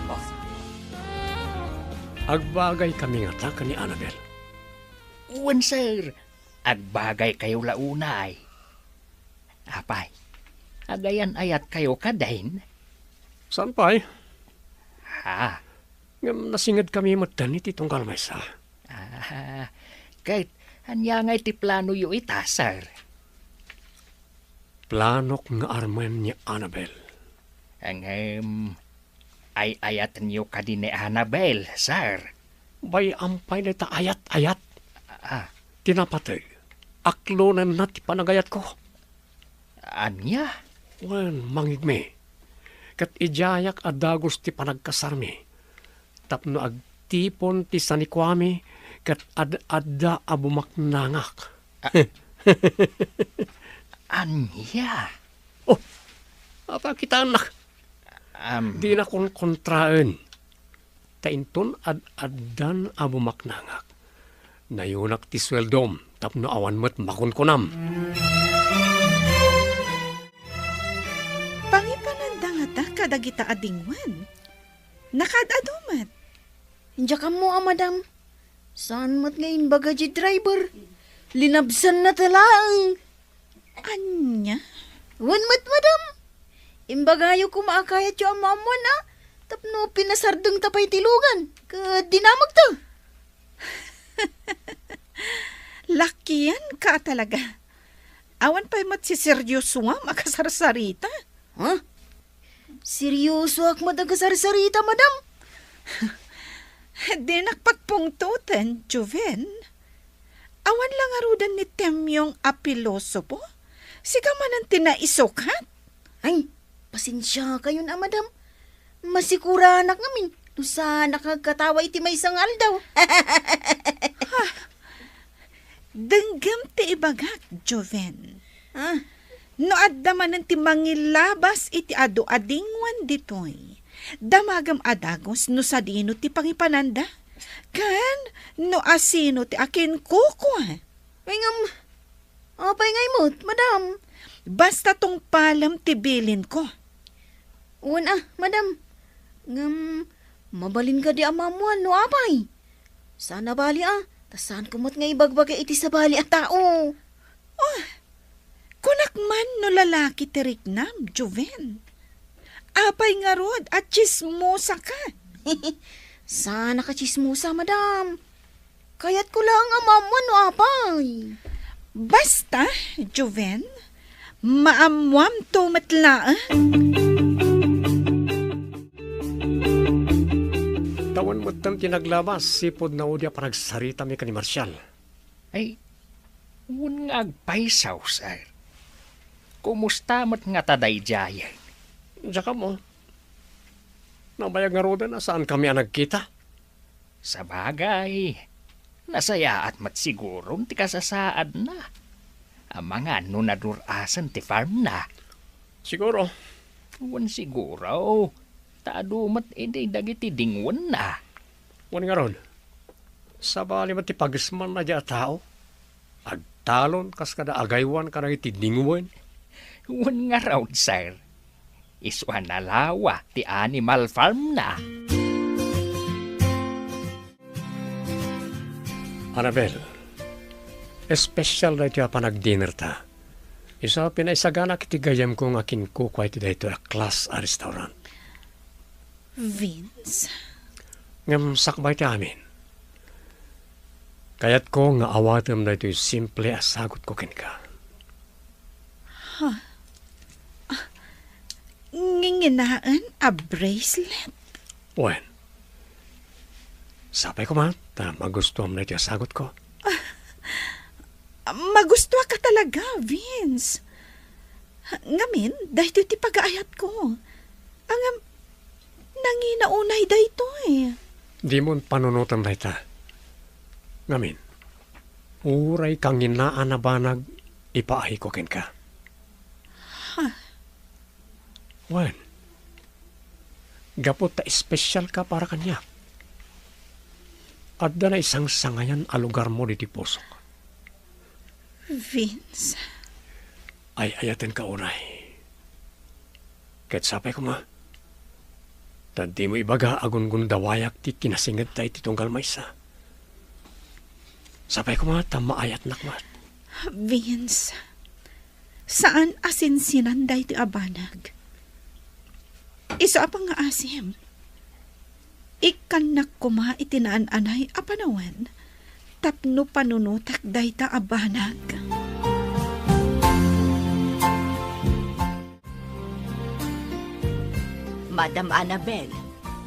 Agbagay kami nga ta ni Annabel. Uwan, sir. Agbagay kayo launay. Apay, agayan ayat kayo kadahin. Saan pa eh? Ha? Ngam nasingad kami matan iti tungkal maysa. Kahit hanya nga iti plano yu ita, sir. Planok nga armen ni Annabel. Ang ay ayat niyo ka din ni Annabel, sir. Bay ampay na ta ayat-ayat. Ah, Tinapatay. Aklonan na ti panagayat ko. anya? Wan, mangigme. Kat ijayak adagos ti panagkasarmi. Tapno agtipon ti sanikwami, kat adda abumaknangak. Anya? Apa kita anak? Di na kon kontraan. Tainton ad-addan abumaknangak. Nayunak ti sweldom, tapno awan mo't makunkunam. Pangipananda nga ta kadagita adingwan. Nakadadumat. Hindiya ka mo, madam. Saan mo't ngayon bagaji driver? Linabsan na talang. Anya? Wan mo't, madam. Imbagayo ko maakayat yung amamuan, Tapno pinasardeng tapay tilugan. Dinamag to. Lakian ka talaga. Awan pa'y mat si seryoso nga makasarsarita. Ha? Seryoso ak madagasarsarita, madam? Di nakpagpungtutan, Joven. Awan lang arudan ni Temyong apiloso po. Siga man ang tinaisukat. Ay, pasensya kayo na, madam. Masikura anak ngamin. Nusa nakagkatawa iti may isang aldaw. Denggam ti ibagak, Joven. Ah, No adda man ang timangilabas iti adu adingwan ditoy. Damagam adagos no sa dino ti pangipananda. Kan no asino ti akin kuko. apay ngay mo't, madam. Basta tong palam ti bilin ko. Uwan madam. Mabalin ka di amamuan, no apay. Sana bali tasan kumot nga ibagbagay iti sa bali at tao. Kunak man no lalaki ti riknam, Joven. Apay nga rod at chismosa ka. Sana ka chismosa, madam. Kaya't ko lang amamuan, no apay. Basta, Joven, maamwam to matla. Tawan mo't tam tinaglabas, sipod na udya panagsarita mi ka ni Marcial. Ay, un nga agpaisaw, sir. Kumusta mat nga taday jayan? Diyan ka mo. Nabayag nga roda na saan kami ang nagkita? Sa bagay, nasaya at matsigurong ti kasasaad na. Ang mga nunadurasan ti farm na. Siguro. Wan siguro. Taadumat hindi dagiti dingwan na. Wani nga ron. Sa bali mo ti pagisman na dya tao. talon kas kada agaywan kada iti dinguwen. Wan nga raw, sir. Isuan na lawa ti animal farm na. Annabel, espesyal na iti panag-dinner ta. Isa pinaisagana kiti gayam kong akin kukway ti dayto a class a restaurant. Vince, Ngam sakbay ti amin. Kayat ko nga awatem na ito'y simple asagot ko kin ka. nginginaan a bracelet. Wen, sapay ko man, ta magustuhan na ito'y asagot ko. Magusto ka talaga, Vince. Ngamin, dahil ti pag-aayat ko. Ang nanginaunay dahito eh. Di mo panunutan na ita. Ngamin, uray kang inaan na banag, ipaahi ko kin ka. Wen, gapot ta espesyal ka para kanya. At na isang sangayan a lugar mo diti puso ka. Vince, Ay ayatin ka unay. Kahit sapay ko ma. Tadi mo ibaga agun dawayak ti kinasingad tayo ti tunggal maysa. Sapay ko ma, maayat nakmat. Vince, saan asinsinan dahil ti abanag? Isa pa nga asim. Ikanak kuma itinaan-anay apanawan. Tapno panunutak dahil ta abanag. Madam Annabel,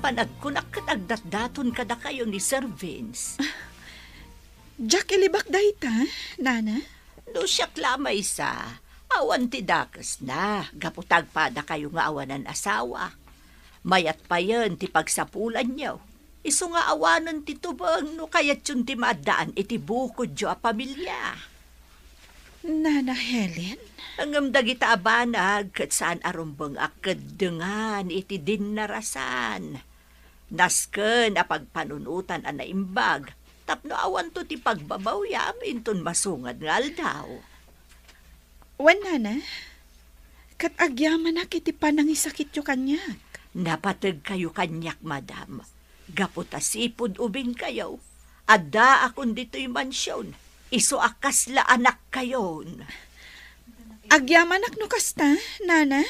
panagkunak katagdatdaton kada kayo ni Sir Vince. Jack ilibak dahil ta, Nana? No siyak lamay sa, awan ti dakas na, gaputag pada kayo nga awanan asawa. Mayat pa yan ti pagsapulan niyo. Iso nga awanan ti tubang no kayat yun ti maadaan iti bukod jo a pamilya. Nana Helen? Ang dagita abanag kat saan arumbang akadengan iti dinarasan. Nasken a pagpanunutan a naimbag, tapno awan to ti pagbabaw yamin ton masungad nga aldaw. Wan, Nana? Kat agyaman na kiti panangisakit yo kanyak. Napatag kayo kanyak, madam. Gaputa sipod ubing kayo. Adda akon dito'y mansyon. Iso akas la anak kayon. Agyamanak no kasta, Nana?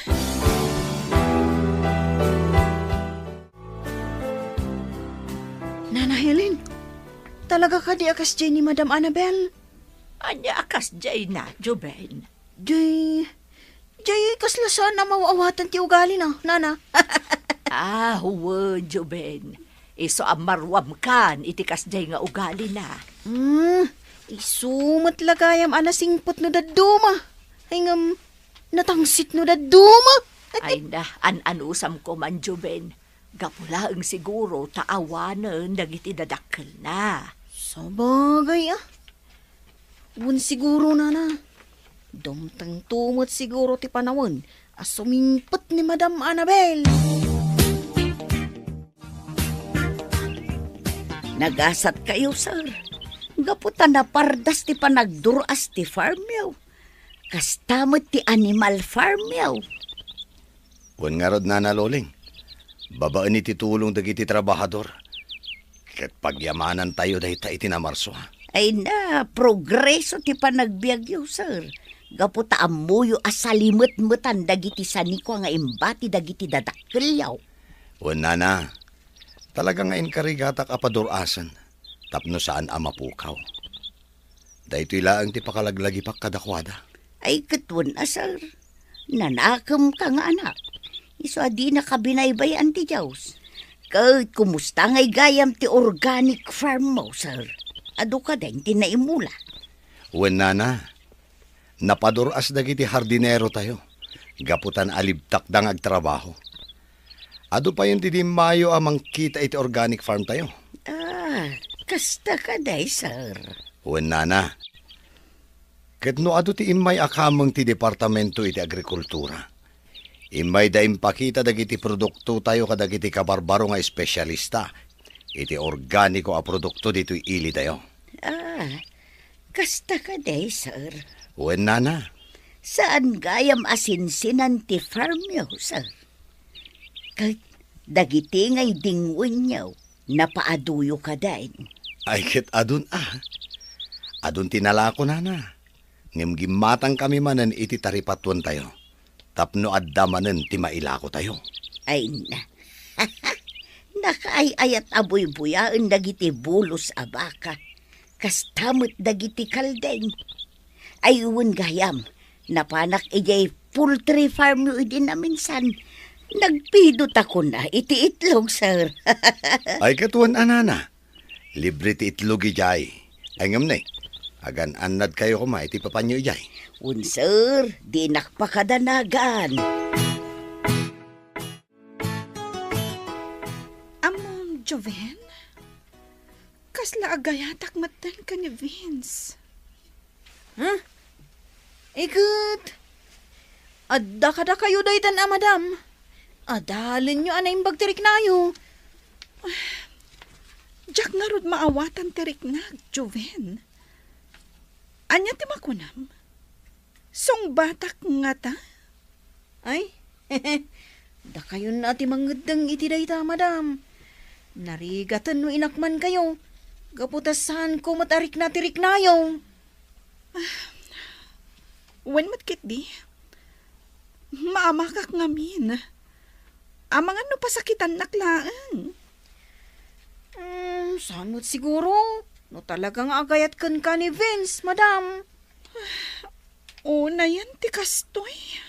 Nana Helen, talaga ka di akas dyan ni Madam Annabel? Anya akas jay na, Joben. Jay, kaslasan na mawawatan ti ugali na, Nana. Huwa, Joben. Iso amarwam kan, itikas jay nga ugali na. Isumat lagayam anasingpot no daduma. Ay ngam, natangsit no daduma. Ay na, an-anusam ko man, Joben. Gapula ang siguro taawanan dagiti dadakkel na. Sabagay Wun siguro, Nana. Dumtang tumot siguro ti panawon. Asumingpot ni Madam Annabel. Nagasat kayo, sir. Gaputan na pardas ti panagduras ti farm yaw. Kastamot ti animal farm yaw. Wan nga rod, Nana Loling. Babaan iti tulong dagiti trabahador. Kat pagyamanan tayo dahil ta itinamarso. Ay na, progreso ti panagbiagyo, sir. Gaputa amuyo asalimot-mutan dagiti saniko nga imbati dagiti dadakkel yaw. Wan, Nana. Talaga nga inkarigatak apadurasan. Tapno saan amapukaw. Dahito ilaang ti pakalaglagipak kadakwada. Ay katwan sir. Nanakam ka nga anak. Iso adi na kabinaybayan ti Diyos. Kahit kumusta nga'y gayam ti organic farm mo, sir. Ado ka din ti naimula. Wen, Nana. Napaduras dagiti hardinero tayo. Gaputan alibtakdang agtrabaho. Ado pa yun ti mayo amang kita iti organic farm tayo. Kasta ka day, sir. Wen, Nana. Ket no ado ti imay akamang ti departamento iti agrikultura. Imay da impakita dagiti produkto tayo kadagiti kabarbaro nga espesyalista. Iti organiko a produkto dito'y ili tayo. Kasta ka day, sir. Wen nana. Saan gayam asinsinan ti farm niyo, sir? Kahit dagiti ngay dingwin niyo, napaaduyo ka dain. Ay kit adun Adun tinala ko nana. Ngem gimatang kami manen iti taripatuan tayo. Tapno adda manen ti mailako tayo. Ay na. Nakaayayat abuy-buyaan dagiti bulos a baka. Kastamot dagiti kaldeng. Ayun gayam, napanak ijay poultry farm yo din na minsan. Nagpidot ako na iti itlog, sir. Ay katuan anana. Libre ti itlog ijay. Ay ngam na agan anad kayo kuma iti papanyo ijay. Un, sir, di nakpakadanagan. Among Joven? Kasla agayatak matan ka ni Vince. Huh? Ikot. Adda kada kayo daytan madam. Adalin nyo anay bagtirik nayo. Jack nga rod maawatan tirik na, Joven. Anya ti makunam? Song batak nga ta? Ay, da kayo na ti mangudang iti dayta madam. Narigatan no inakman kayo. Gaputasan ko matarik na tirik nayo. Wen matkit di? Maamakak ngamin. Amangan no pasakitan naklaan. Samot siguro. No talagang agayat kan ka ni Vince, madam. Una yan ti kastoy.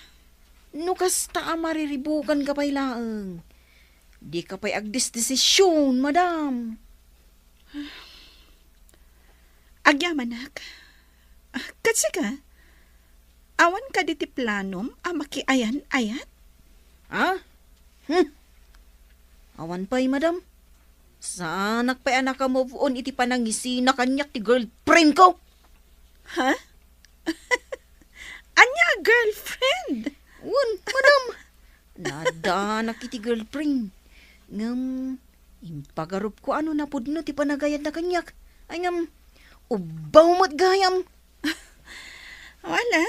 No kasta mariribukan ka pa'y laang. Di ka pa'y agdis-desisyon, madam. Agyamanak. Kasi ka, awan ka di ti planom a makiayan-ayat? Ha? Awan pa'y, madam. Sanak pa'y anak ka move on iti panangisi na kanyak ti girlfriend ko. Ha? Anya girlfriend? Un, madam. Nadanak iti girlfriend. Ngam, impagarup ko ano na pudno ti panagayad na kanyak. Ay ngam, ubaw mo't gayam. Wala.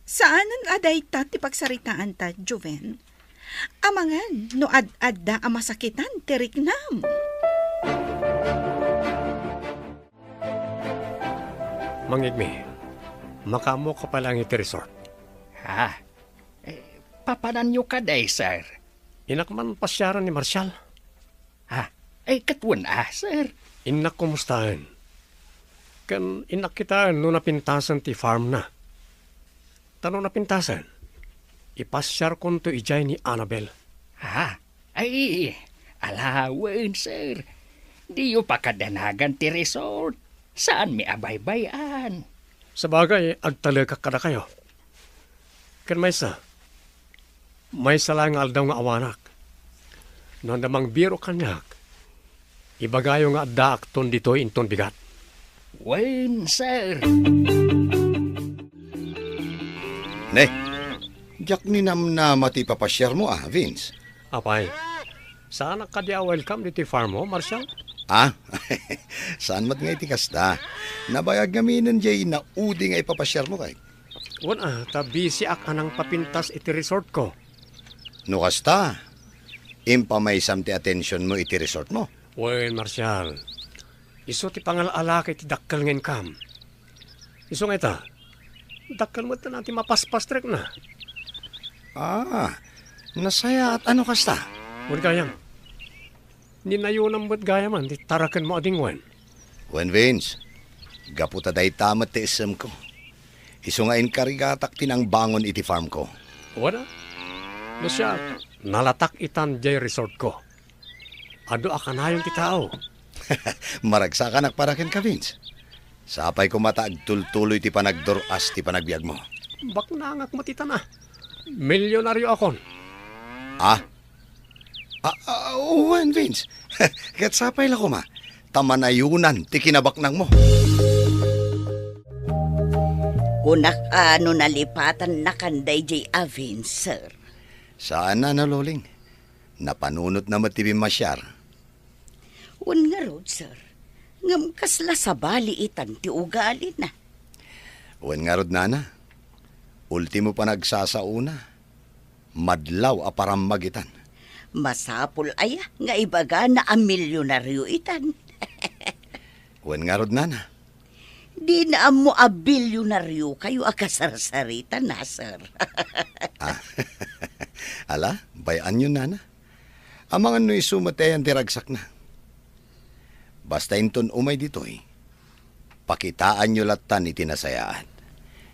Saanan aday ta ti pagsaritaan ta, Joven? Amangan, no ad-adda ang masakitan, tirik nam. Mangigmi, makamo ka palang iti resort. Ha? Papanan nyo ka day, sir. Inakman pasyaran ni Marshall. Ha? Katuan sir. Inak kumustahan. Kan inak kita no napintasan ti farm na. Tano napintasan? Ipasyar kon to ijay ni Annabel. Ha? Alawan, sir. Di yung pakadanagan ti resort. Saan may abay-bayan? Sabagay, agtalaga kada kayo. Kan may lang aldaw nga awanak. No namang biro kanyak, ibagayo nga adda akton dito inton bigat. Wen, sir. Ne, jak ni nam na mati papasyar mo Vince. Apay, saan ka di welcome dito farm mo, Marshall? Saan mat nga iti kasta? Nabayag ngaminan jay na udi nga ipapasyar mo kay. Busy ak anang papintas iti resort ko. No kasta, impamaysam ti attention mo iti resort mo. Well, Marshall, iso ti pangalala kay ti dakkal ngayon kam. Iso nga ita, dakkal mo na natin mapaspastrek na. Nasaya at ano kasta? Huwag gayam. Ninayunan mo't gayaman, di tarakan mo adingwan. Wen Vince, gaputa day tamat ti isem ko. Iso nga inkarigatak tinang bangon iti farm ko. Wala. No siya, nalatak itan jay resort ko. Ado akanayon ti tao. Maragsakan akparaken ka, Vince. Sapay ko mataag tultuloy ti panagdoras ti panagbiag mo. Bak nangak matita na. Milyonaryo akon. Wen Vince. Kat sapay la ko ma. Tamanayunan ti kinabaknang mo. Kunak nalipatan na kanday jay Vince, sir. Saan na loling? Napanunot na matibi masyar. Un nga rod, sir. Ngam kasla sa baliitan ti ugali na. Wen nga rod, nana. Ultimo pa nagsasauna. Madlaw aparam magitan. Masapul aya nga ibaga na ang milyonaryo itan. Wen nga rod, nana. Di na mo a bilyonaryo kayo akasarsaritan na, sir. Ala, bayan yun, nana. Amangan no isumatayan tiragsak na. Basta inton umay ditoy, pakitaan nyo latan iti nasayaan.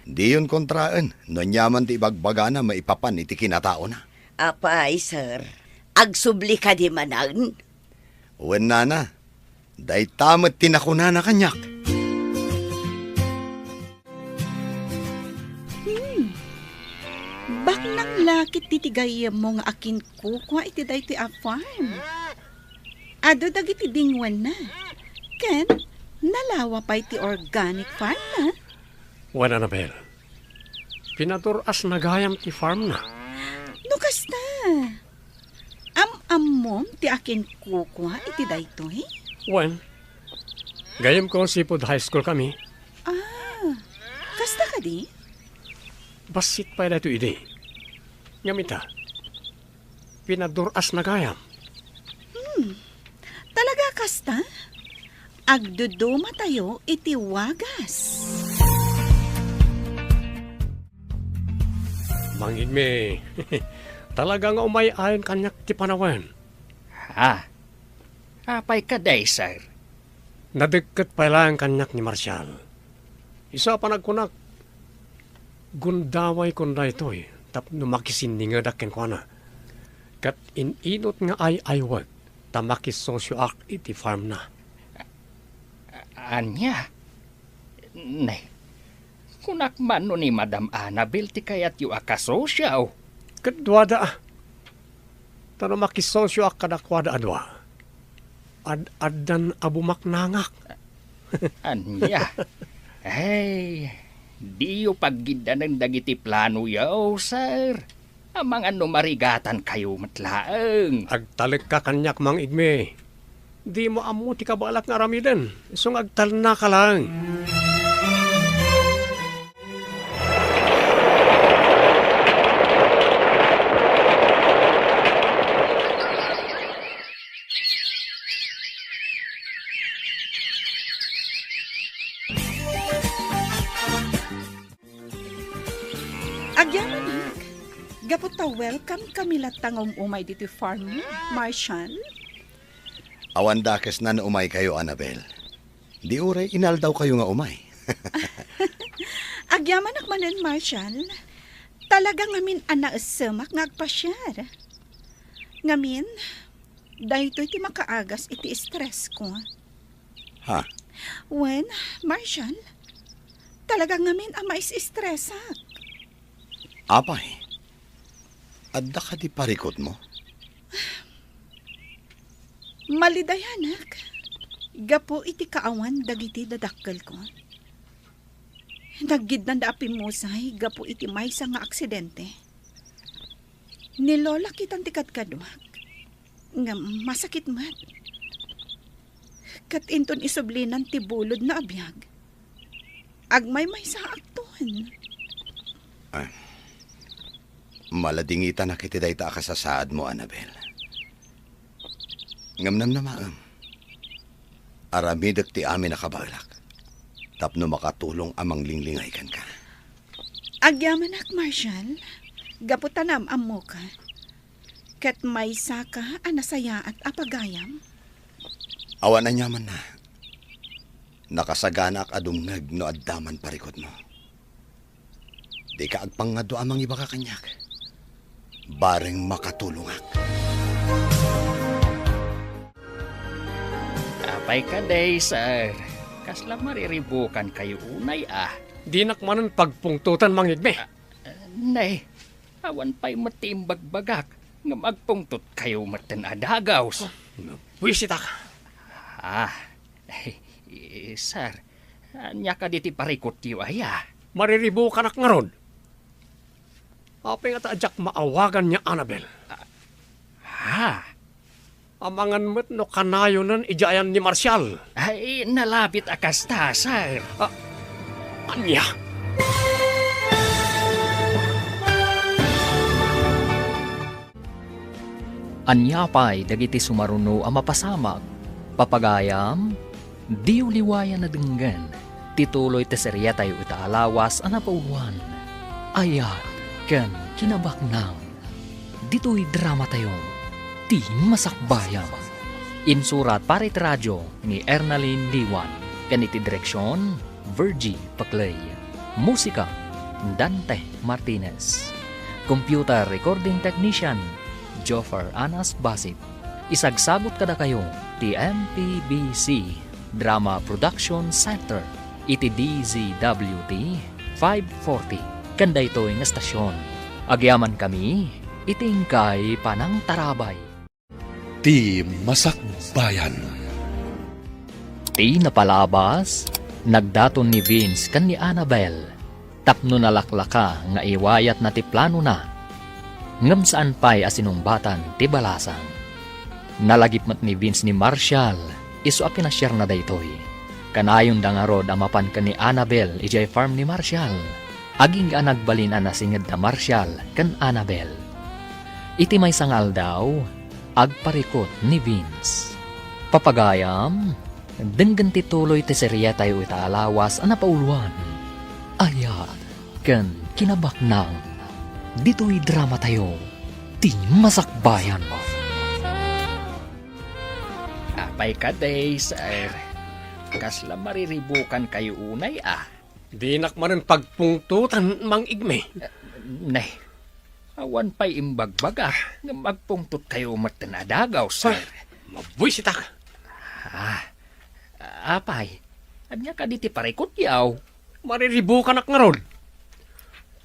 Di yun kontraan, no nyaman ti ibagbaga na maipapan iti kinatao na. Apay, sir. Agsubli ka di manan. Wen, nana. Day tamat tinakuna na kanyak. Bak nang lakit titigay mo nga akin kukwa iti day ti a farm. Ado dagiti dingwan na. Ken, nalawa pa iti organic farm na. Wan, Annabel. Pinaturas na gayam ti farm na. Nukas na. Am-amom ti akin kukwa iti day to eh. Wan, gayam ko Seafood High School kami. Kasta ka di? Basit pa ito ide. Ngamita, pinaduras na gayam. Talaga kasta? Agduduma tayo iti wagas. Mangigme, talagang umay-ayon kanyak ti panawan. Apay ka day, sir. Nadagkat pa lang kanyak ni Marshall. Isa pa nagkunak. Gundaway kunda ito eh. Tapno makisindinga daken ko na. Kat inot nga ay aywag. Tamakisosyo ak iti farm na. Anya? Nay, kunak man no ni Madam Annabel ti kayat yu akasosyaw. Kadwada ah. Tano makisosyo ak kadakwada adwa. Ad-adan abumaknangak. Anya? Hey, di yu paggida ng dagiti plano yaw, sir. Amang ano marigatan kayo matlaeng. Agtalik ka kanyak mang igme. Di mo amo ti kabalak nga ramiden. Isong agtal na ka lang. Agyaman ni. Gaputa welcome kami latangom umay dito farm mo, Marshall. Awan dakes na umay kayo, Annabel. Di uray inal daw kayo nga umay. Agyaman akmanen, Marshall. Talaga ngamin anaasamak nga agpasyar. Ngamin, dahito iti makaagas iti stress ko. Ha? When, Marshall, talaga ngamin ang mais-stressak. Apay, adda ka di parikot mo? Malidayanak. Gapo iti kaawan dagiti dadakkel ko. Naggid na daapi musay, gapo iti maysa nga aksidente. Nilola kitang tikadkadwak. Nga masakit mat. Kat inton isublinan ti bulod na abiyag. Agmay maysa akton. Maladingita na kiti dayta akasasaad mo, Annabel. Ngamnam na maam. Aramidak ti amin nakabalak. Tapno makatulong amang linglingay kan ka. Agyaman ak, Marshall. Gaputanam amo ka. Kat may saka anasaya at apagayam. Awan na nyaman na. Nakasaganak adungag no addaman parikot mo. Di ka agpangado amang iba ka kanyak. Bareng makatulungak. Apay ka day, sir. Kasla mariribukan kayo unay ah. Di nakmanan pagpungtutan mangigme. Nay, awan pa'y matimbag-bagak nga magpungtot kayo matan adagaws. Wisit ka. Sir, anya ka diti parikot yu aya. Mariribo ka nak nga ron. Apay nga taadyak maawagan niya, Annabel. Amangan mo't no kanayo nan ijayan ni Marshall. Ay, nalabit akasta, sir. Anya? Anya pa'y dagiti sumaruno ang mapasamag. Papagayam, di uliwayan na denggan. Tituloy teserya tayo itaalawas ang napauluan. Ayat, ken kinabaknang. Dito'y drama tayo. Di masakbayam. Insurat para iti radyo ni Ernalyn Liwan. Kaniti direksyon, Virgie Paclay. Musika, Dante Martinez. Computer recording technician, Joffer Anas Basit. Isagsagot kada kayo ti MPBC Drama Production Center iti DZWT 540 kanda ito'y nga stasyon. Agyaman kami itingkay panang tarabay. Ti Masakbayan. Ti napalabas nagdaton ni Vince kan ni Annabel. Tapno nalaklaka nga iwayat na ti plano na. Ngam saan pa'y asinumbatan ti balasang. Nalagipmat ni Vince ni Marshall, iso a pinasyar na daytoy. Kanayon da nga rod amapan ka ni Annabel ijay farm ni Marshall. Aging nga nagbalin na singed na Marshall kan Annabel. Iti may sangal daw, agparikot ni Vince. Papagayam, denggan tituloy ti serya tayo itaalawas ang napauluan. Ayat, kan kinabaknang. Dito'y drama tayo, di masakbayan mo. Apay ka day, sir. Kasla mariribukan kayo unay, Di nakmarin pagpungtutan mang igme. Nay, awan pa'y imbagbaga nga magpungtot kayo matanadagaw, sir. Mabuisita ka. Apay, anya ka diti parikot yaw. Mariribukan ak nga rod.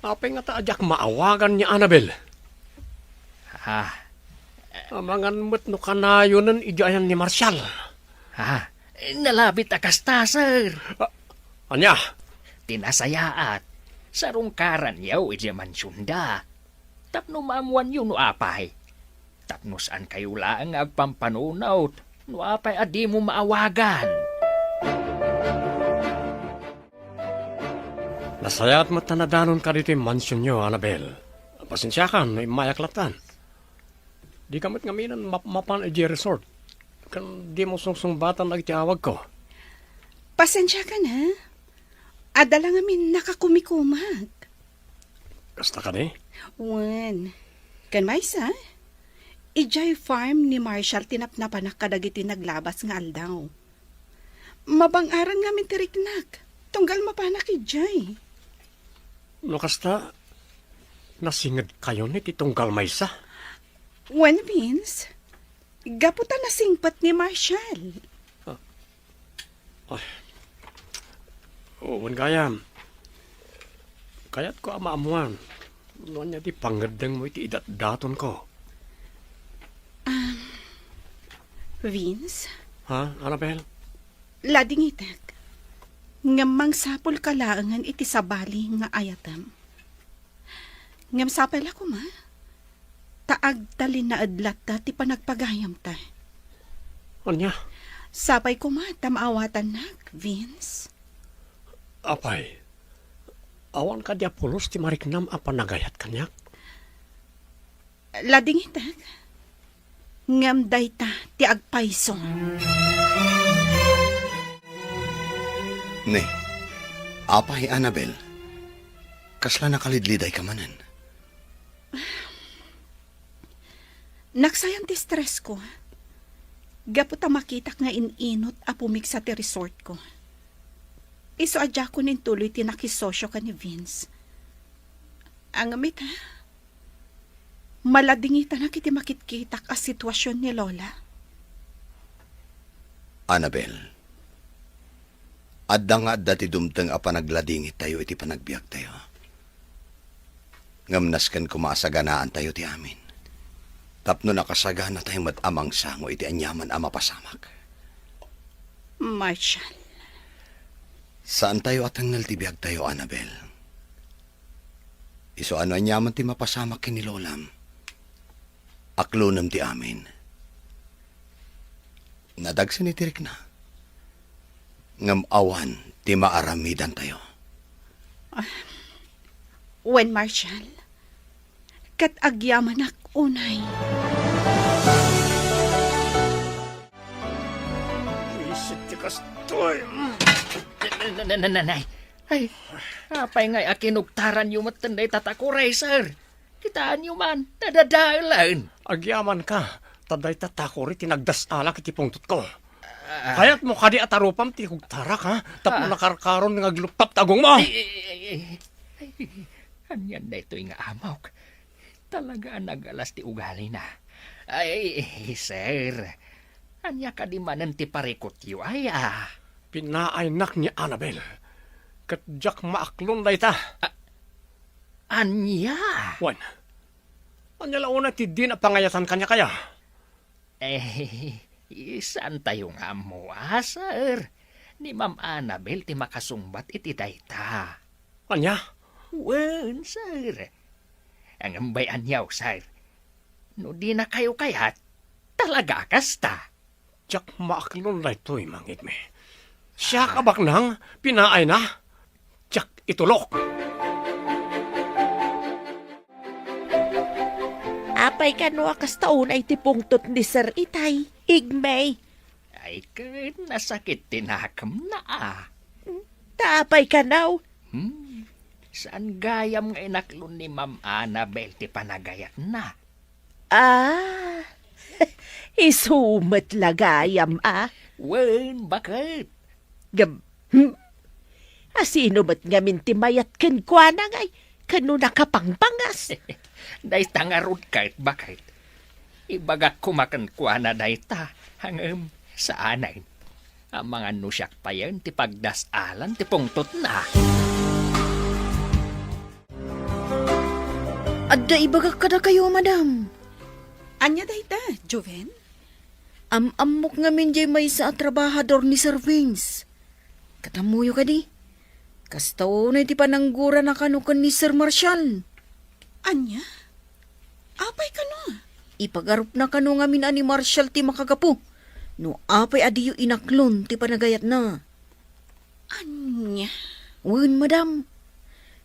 Apay nga taadyak maawagan ni Annabel. Amangan mo't no kanayo nan ijayan ni Marshall. Nalabit akasta, sir. Anya? Tinasayaat. Sarungkaran yaw iti mansyunda. Tapno maamuan yun no apay. Tapno saan kayo laang agpampanunaw. No apay adi mo maawagan. Nasayat matanadanon ka dito yung mansion nyo, Annabel. Pasensya ka, may mayaklatan. Di kamit ngaminan mapan iji resort. Kan di mo sungsungbatan nagtiawag ko. Pasensya ka na. Adala ngamin nakakumikumag. Kasta ka ni? Wan. Kan maysa? Ijay farm ni Marshall tinapnapanak kadagiti naglabas nga aldaw. Mabangaran ngamin tiriknak. Tunggal mapanak ijay. No kasta, nasingad kayo ni titunggal maysa? Wan, Vince. Gaputan na singpat ni Marshall. Wan gayam. Kaya't ko amaamuan. Noon niya di pangadang mo iti idat-daton ko. Vince? Annabel? Lading itak. Ngamang sapol kalaangan iti sabali nga ayatam. Ngam sapal ako ma. Taag talin na adlat ta ti panagpagayam ta. Anya? Sapay ko ma tamaawatan nak, Vince. Apay, awan ka di apulos ti mariknam a panagayat kanyak? Lading itak. Ngam dayta ti agpayso. Ne, apay Annabel, kasla nakalidliday ka manan. Naksayang ti stress ko. Gaputa makitak nga ininot a pumik sa ti resort ko. Iso adya ko nintuloy ti nakisosyo ka ni Vince. Ang amit ha? Maladingita na kiti makitkitak a sitwasyon ni Lola. Annabel, adda nga adda ti dumteng a panagladingit tayo iti panagbiag tayo. Ngamnaskan kumasaganaan tayo ti amin. Tapno nakasagana tayo matamang sango iti anyaman a mapasamak. Marshall. Saan tayo atangnal ti biag tayo, Annabel? Iso ano anyaman ti mapasamak kini Lolam? Aklonam ti amin. Nadagsinitirik na. Ngam awan, ti maaramidan tayo. When Marshall, kat agyaman ak unay. Isit ti kastoy. Nanay, ay, apay ngay akinugtaran yung matanday tatakuray, sir. Kitaan yung man, nadadaalan. Agyaman ka. Taday tatakori tinagdas alak iti pungtot ko. Kaya't mo kadi atarupam ti hugtarak ha. Tapos nakarkaron nga gluptap tagong mo. Anyan na ito nga amaw. Talaga nagalas ti ugali na. Ay, sir. Anya ka di manan ti parikot yu ay Pinaaynak ni Annabel. Katjak maaklon day ta. Anya? Wan. Anya launa ti din a pangayatan kanya kaya. Saan tayo nga mo, sir? Ni Ma'am Annabel ti makasumbat iti dayta. Anya? Wen, sir. Ang ambayan yaw, sir. No di na kayo kayat, talaga kasta. Jak maaklon day to'y mangit me. Siya kabak nang pinaay na. Jak itulok. Apay kano akas taon ay tipungtot ni Sir Itay. Igmay. Ay, kahit nasakit tinakam na Taapay kanaw. Saan gayam nga inaklon ni Ma'am Annabel ti panagayat na? Isumat lagayam Wen, bakit? Asino ba't ngamin ti mayat ken kwa na ngay? Kano nakapangpangas? Day tangarod kahit bakit. Ibagak kumakan kwa na day ta. Hangam sa anay. Ang mga nusyak pa yan ti pagdasalan ti pungtot na. Adda ibagak kada kayo, madam. Anya dayta, Joven? Amok nga minjay may sa trabahador ni Sir Vince. Katamuyo ka di. Kastaw na iti pananggura na kanukan ni Sir Marshall. Anya? Apay ka no? Ipagarup na kanu nga mina ni Marshall ti makagapu. No apay adiyo inaklon ti panagayat na. Anya? Wen, madam.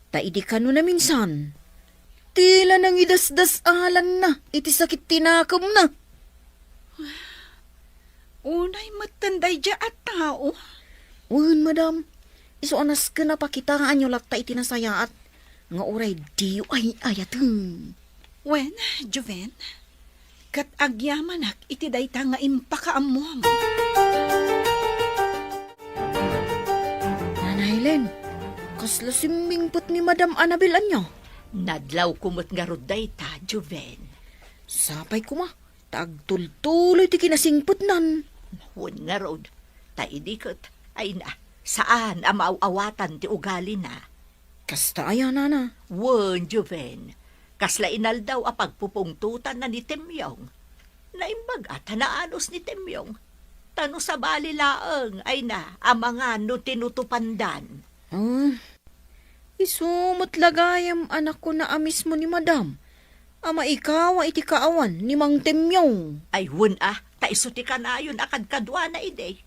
Taidi kanu na minsan. Tila nang idasdasalan na. Iti sakit tinakam na. Unay matanday dya at tao. Wen, madam. Iso anas ka na pakitaan nyo lakta iti nasayaat. Nga oray diyo ay ayateng. Wen, Joven? Kat agyamanak iti dayta nga impakaamom. Nanay Helen, kasla simingpot ni Madam Annabel anyo. Nadlaw kumot nga ruday ta, Joven. Sapay kuma, tagtultuloy ti kinasingpot nan. Huwag nga rod, taidikot, ay na, saan ang maawawatan ti ugali na? Kasta aya na. Wen, Joven, kasla inal daw a pagpupungtutan na ni Temyong. Naimbag at hanaanos ni Temyong. Tano sa bali laeng ay na ang mga no tinutupandan. Isumot lagayam anak ko na amis mo ni Madam. Ama ikaw iti kaawan ni Mang Temyong. Ay wen taisuti ka na yun akad kadwa na ide.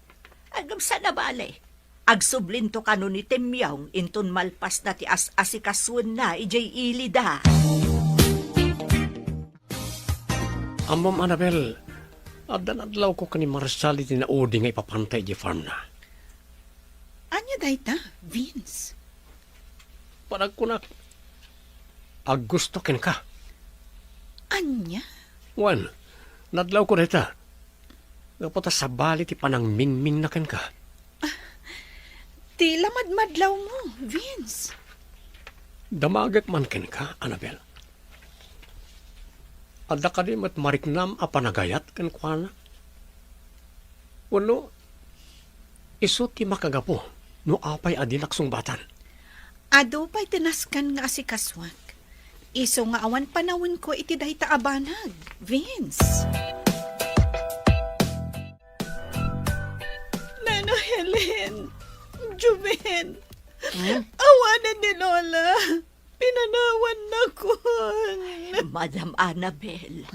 Agam sa nabali. Agsublinto ka no ni Temyong inton malpas na ti asikaswan na ijay ilida. Amam Annabel, adan-adlaw ko kani Marshall iti naudi nga ipapantay di farm na. Anya dayta, Vince? Panagkunak, gusto ken ka. Anya? Wan, nadlaw ko dita. Kapata sa bali ti panang mingming na ken ka. Ti lamad-madlaw mo, Vince. Damagak man ken ka, Annabel. Adda ka di mat mariknam a panagayat ken kuana. Wano, iso ti makagapo no apay adinak sungbatan. Ado pa'y tinaskan nga asikaswak. Iso nga awan panawin ko iti dayta abanag, Vince. Nano Helen, Juven, awanan ni Lola. Pinanawan na ko. Madam Annabel.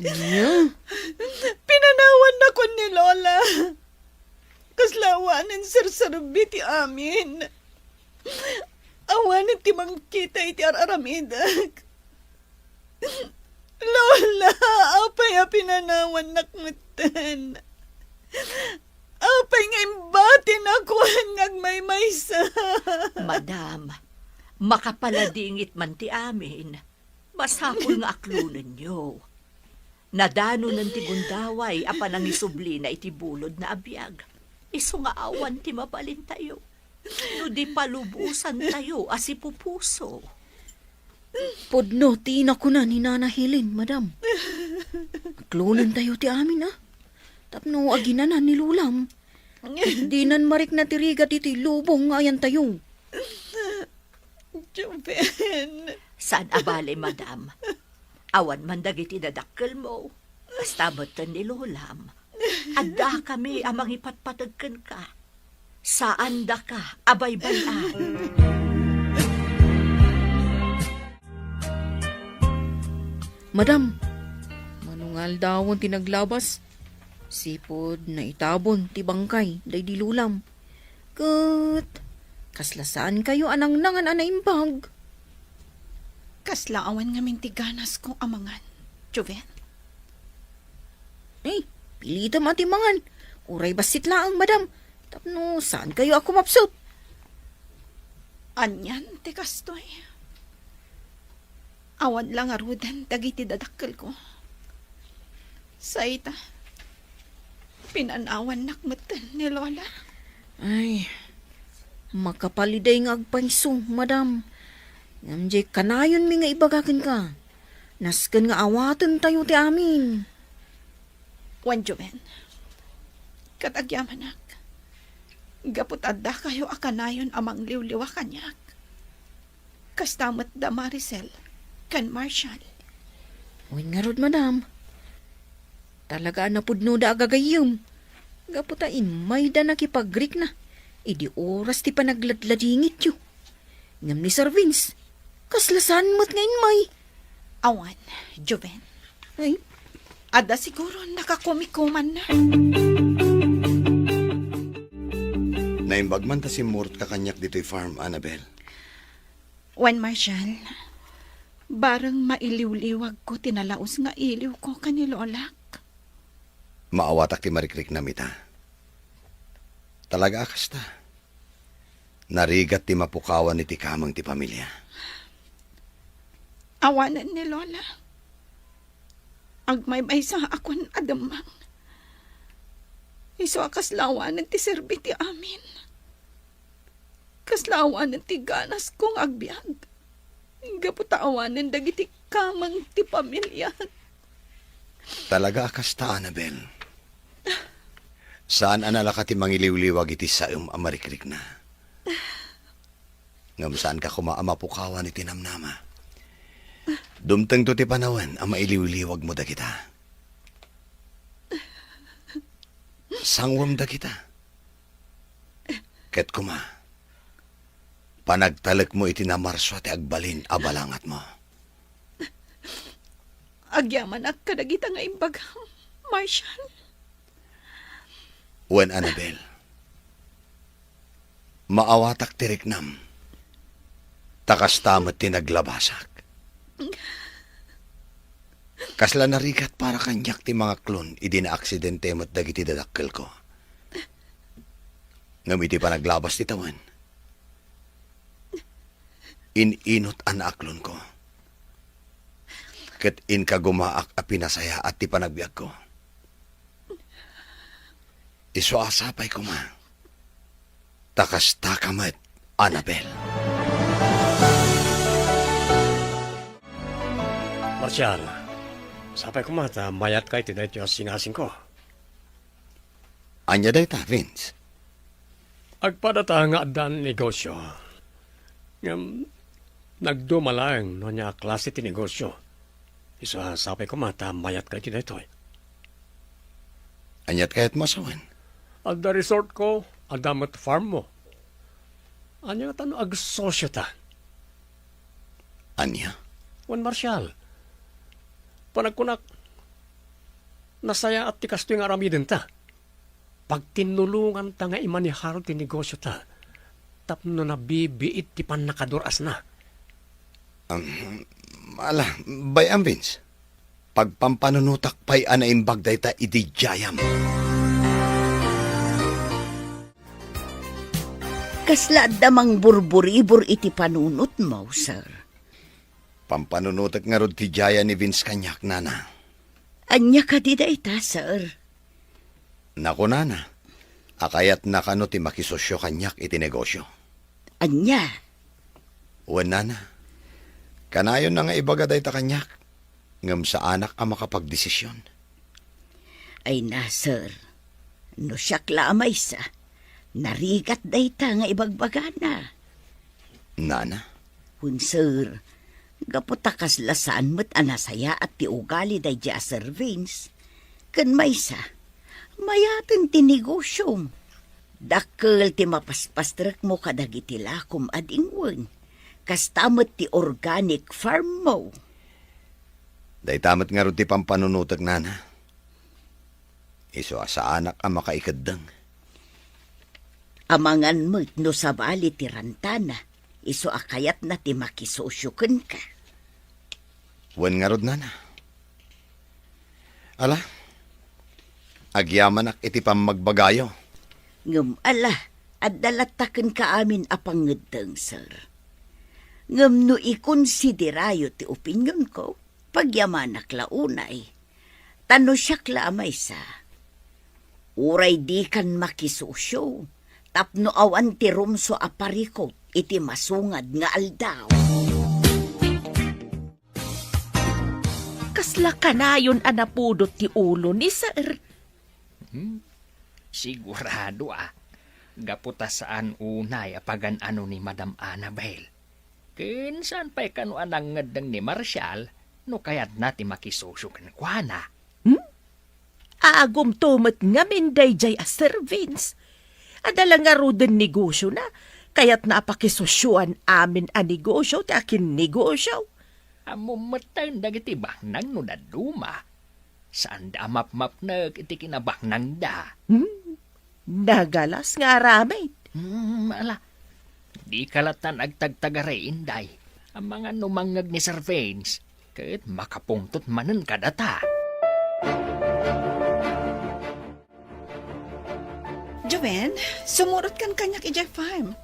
Pinanawan na ko ni Lola. awanan sarsarbi ti amin. Awanan ti mangkita iti araramidag. Lola, apay a pinanawan nakmutan. Apay nga imbatin ako nagmaymaysa. Madam, makapaladingit man ti amin. Masapul nga aklunan nyo. Nadano ng ti gundaway apan ang isubli na iti bulod na abiyag. Iso nga awan ti mabalin tayo. No di palubusan tayo asipupuso. Podno, tina ko na ni Nana Helen, madam. Aklunan tayo ti amin, ah. Tapno aginanan ni Lulam. Di nan marik na tirigat iti lubong nga ayan tayo. Joven. Saan abale, madam? Awan man dagiti dadakkel mo. Basta batan ni Lulam. Adda kami amang ipatpatagkan ka. Saan da ka, abay-bayan? Madam, manungal dawon tinaglabas. Sipod na itabon ti bangkay, day di Lulam. Kat, kaslasaan kayo anang nangan anaimbag. Kaslaawan nga mintiganas kong amangan, Joven. Eh, pilita matimangan. Uray basit laang, madam. Tapno, saan kayo ako mapsot? Anyan, ti kastoy. Awan lang arudan, dagiti dadakkel ko. Saita, pinanawan nakmatan ni Lola. Ay, makapaliday nga agpaiso, madam. Ngamjay kanayon mi nga ibagakin ka. Nasken nga awatan tayo ti amin. Wan Joven, katagyamanak. Gapot adda kayo akanayon amang liwliwa kanyak. Kastamat da Maricel, kan Marshall. Uy nga rod, madam. Talaga na pudno da agagayom. Gaputain may da nakipag-Greek na. Idi oras ti panagladladingit yo. Ngam ni Sir Vince, kaslasan mo't ngayon may. Awan, Joven. Ay, Ada siguro nakakumikuman na. Naimbag man ta si Mort kakanyak dito'y farm, Annabel. Wan Marshall, barang mailiw-liwag ko tinalaos nga iliw ko kanilolak. Maawatak ti marikrik na mita. Talaga akas ta. Narigat ti mapukawan iti kamang ti pamilya. Awanan ni Lola. Agmay-may sa akon adamang. Iso akaslawanan ti serbiti amin. Kaslawanan ti ganas kong agbyag. Gaputaawanan dagiti kamang ti pamilya. Talaga akas ta, Annabel. Saan analaka ti mangiliw-liwag iti saum amarikrik na? Ngam saan ka kumaamapukawan iti namnama? Dumteng to ti panawan ang mailiw-liwag mo da kita. Sangwam da kita. Ket kuma, panagtalek mo iti namarswa ti agbalin abalangat mo. Agyaman ak kadagita nga imbagam, Marshall. Wen Annabel, maawatak ti riknam, takas tamat ti naglabasak. Kasla narigat para kanyak ti mga klon, idi na aksidente mo't dagiti dadakkel ko. Ngam iti pa naglabas ti tawan. Ininot an aklon ko. Ket in kagumaak a pinasaya at ti panagbiag ko. Iso asapay ko ma. Takas takamat, Annabel. Marcial, sapay ko mata, mayat kay tinay tiyo singasing ko. Anya day ta, Vince? Agpadata nga dan negosyo. Ngam, nagdumalang no niya klase ti negosyo. Isa sapay ko mata, mayat kay tinay toy. Anyat kayat masawan? Ada resort ko, adamat farm mo. Anya nga tano agsosyo ta. Anya? Juan Marcial, panagkunak, nasaya at tikas to yung aramidin ta. Pag tinulungan ta nga imaniharo ti negosyo ta, tapno na bibiit ti pan nakaduras na. Bayam, Vince. Pagpampanunutak pa'y anaimbag day ta idijayam. Kasla damang burburibor iti panunot mo, sir. Pampanunutak nga rod ti jaya ni Vince kanyak, nana. Anya ka di da ita, sir. Naku, nana. Akayat na kano ti makisosyo kanyak iti negosyo. Anya? Wan, nana. Kanayon na nga ibaga day ta kanyak. Ngam sa anak ang makapagdesisyon. Ay na, sir. No siyak lamay sa. Narigat day ta nga ibagbaga na. Nana? Hun, sir. Gaputakas lasaan mo't anasaya at ti ugali day di Sir Vince. Kan may sa. Mayatin ti negosyo. Dakkel ti mapaspastrak mo kadagiti lakom adingwen. Kastamot ti organic farm mo. Day tamat nga ron ti pampanunutag, nana. Iso sa anak ang makaikadang. Amangan mo't no sabali ti rantana. Iso akayat na ti makisosyoken ka. Wan nga ron, nana. Ala, agyaman ak iti pamagbagayo. Ngam ala, at dalataken ka amin apangedeng, sir. Ngam no ikonsiderayo ti opinyon ko, pagyamanak launay. Tano siyak lamay sa. Uray di kan makisosyo, tapno awan ti rumso aparikot, iti masungad nga aldaw. Kasla kanayon anapudot ti ulo ni sir. Sigurado gaputa saan unay apagan ano ni Madam Annabel. Kinsan pa'y kano anang ngadang ni Marshall, no kayat nati makisosyo kan kuana. Agom tumat nga minday jay a Sir Vince. Adala nga roden negosyo na, kayat napakisosyuan amin a negosyo ti akin negosyo. Amumatan dagiti baknang no daduma. Saan da map-map na iti kinabaknang da? Nagalas nga ramay. Ala, di kalatan agtagtagare inday. Ang mga numangag ni Sir Vince, kahit makapungtot manen kadata. Joven, sumurot kan kanyak ijay farm.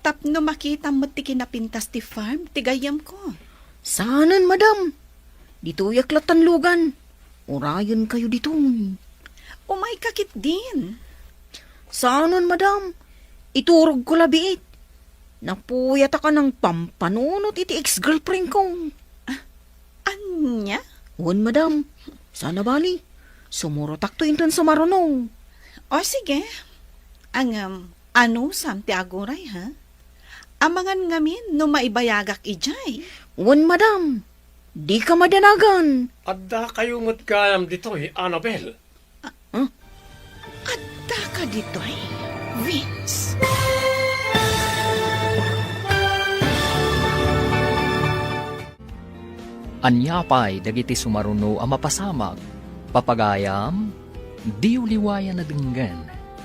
Tapno makita mo ti kinapintas ti farm, tigayam ko. Saanan, madam? Dito yaklatan lugan. Urayan kayo dito. Umay kakit din. Saanan, madam? Iturog ko labiit. Napuyata ka ng pampanunot iti ex-girlfriend ko. Anya? Huwag, madam. Sana bali. Sumurotak to intan sa marunong. O sige. Ang ano samti aguray, ha? Amangan ngamin no maibayagak ijay. Huwag, madam. Di ka madanagan. Adda kayo ngut kayam dito, Annabel. Adda ka dito, Vince. Anyapay dagiti sumaruno a mapasamag. Papagayam, di uliwayan na dinggan.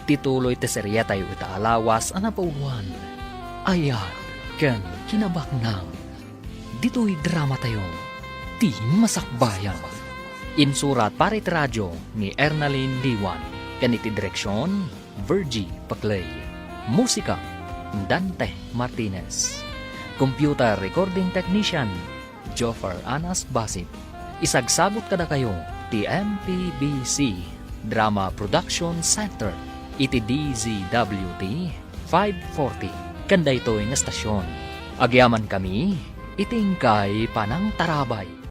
Tituloy te serya tayo ita alawas a napauluan. Ayat ken kinabaknang. Dito'y drama tayo. Ti Masakbayan. Insurat parit radyo ni Ernalyn Diwan. Kaniti direksyon, Virgie Paclay. Musika, Dante Martinez. Computer recording technician, Joffer Anas Basit. Isagsagot kada kayo, ti MPBC Drama Production Center. Iti DZWT 540. Kanda ito ng estasyon. Agyaman kami, itingkay panang tarabay.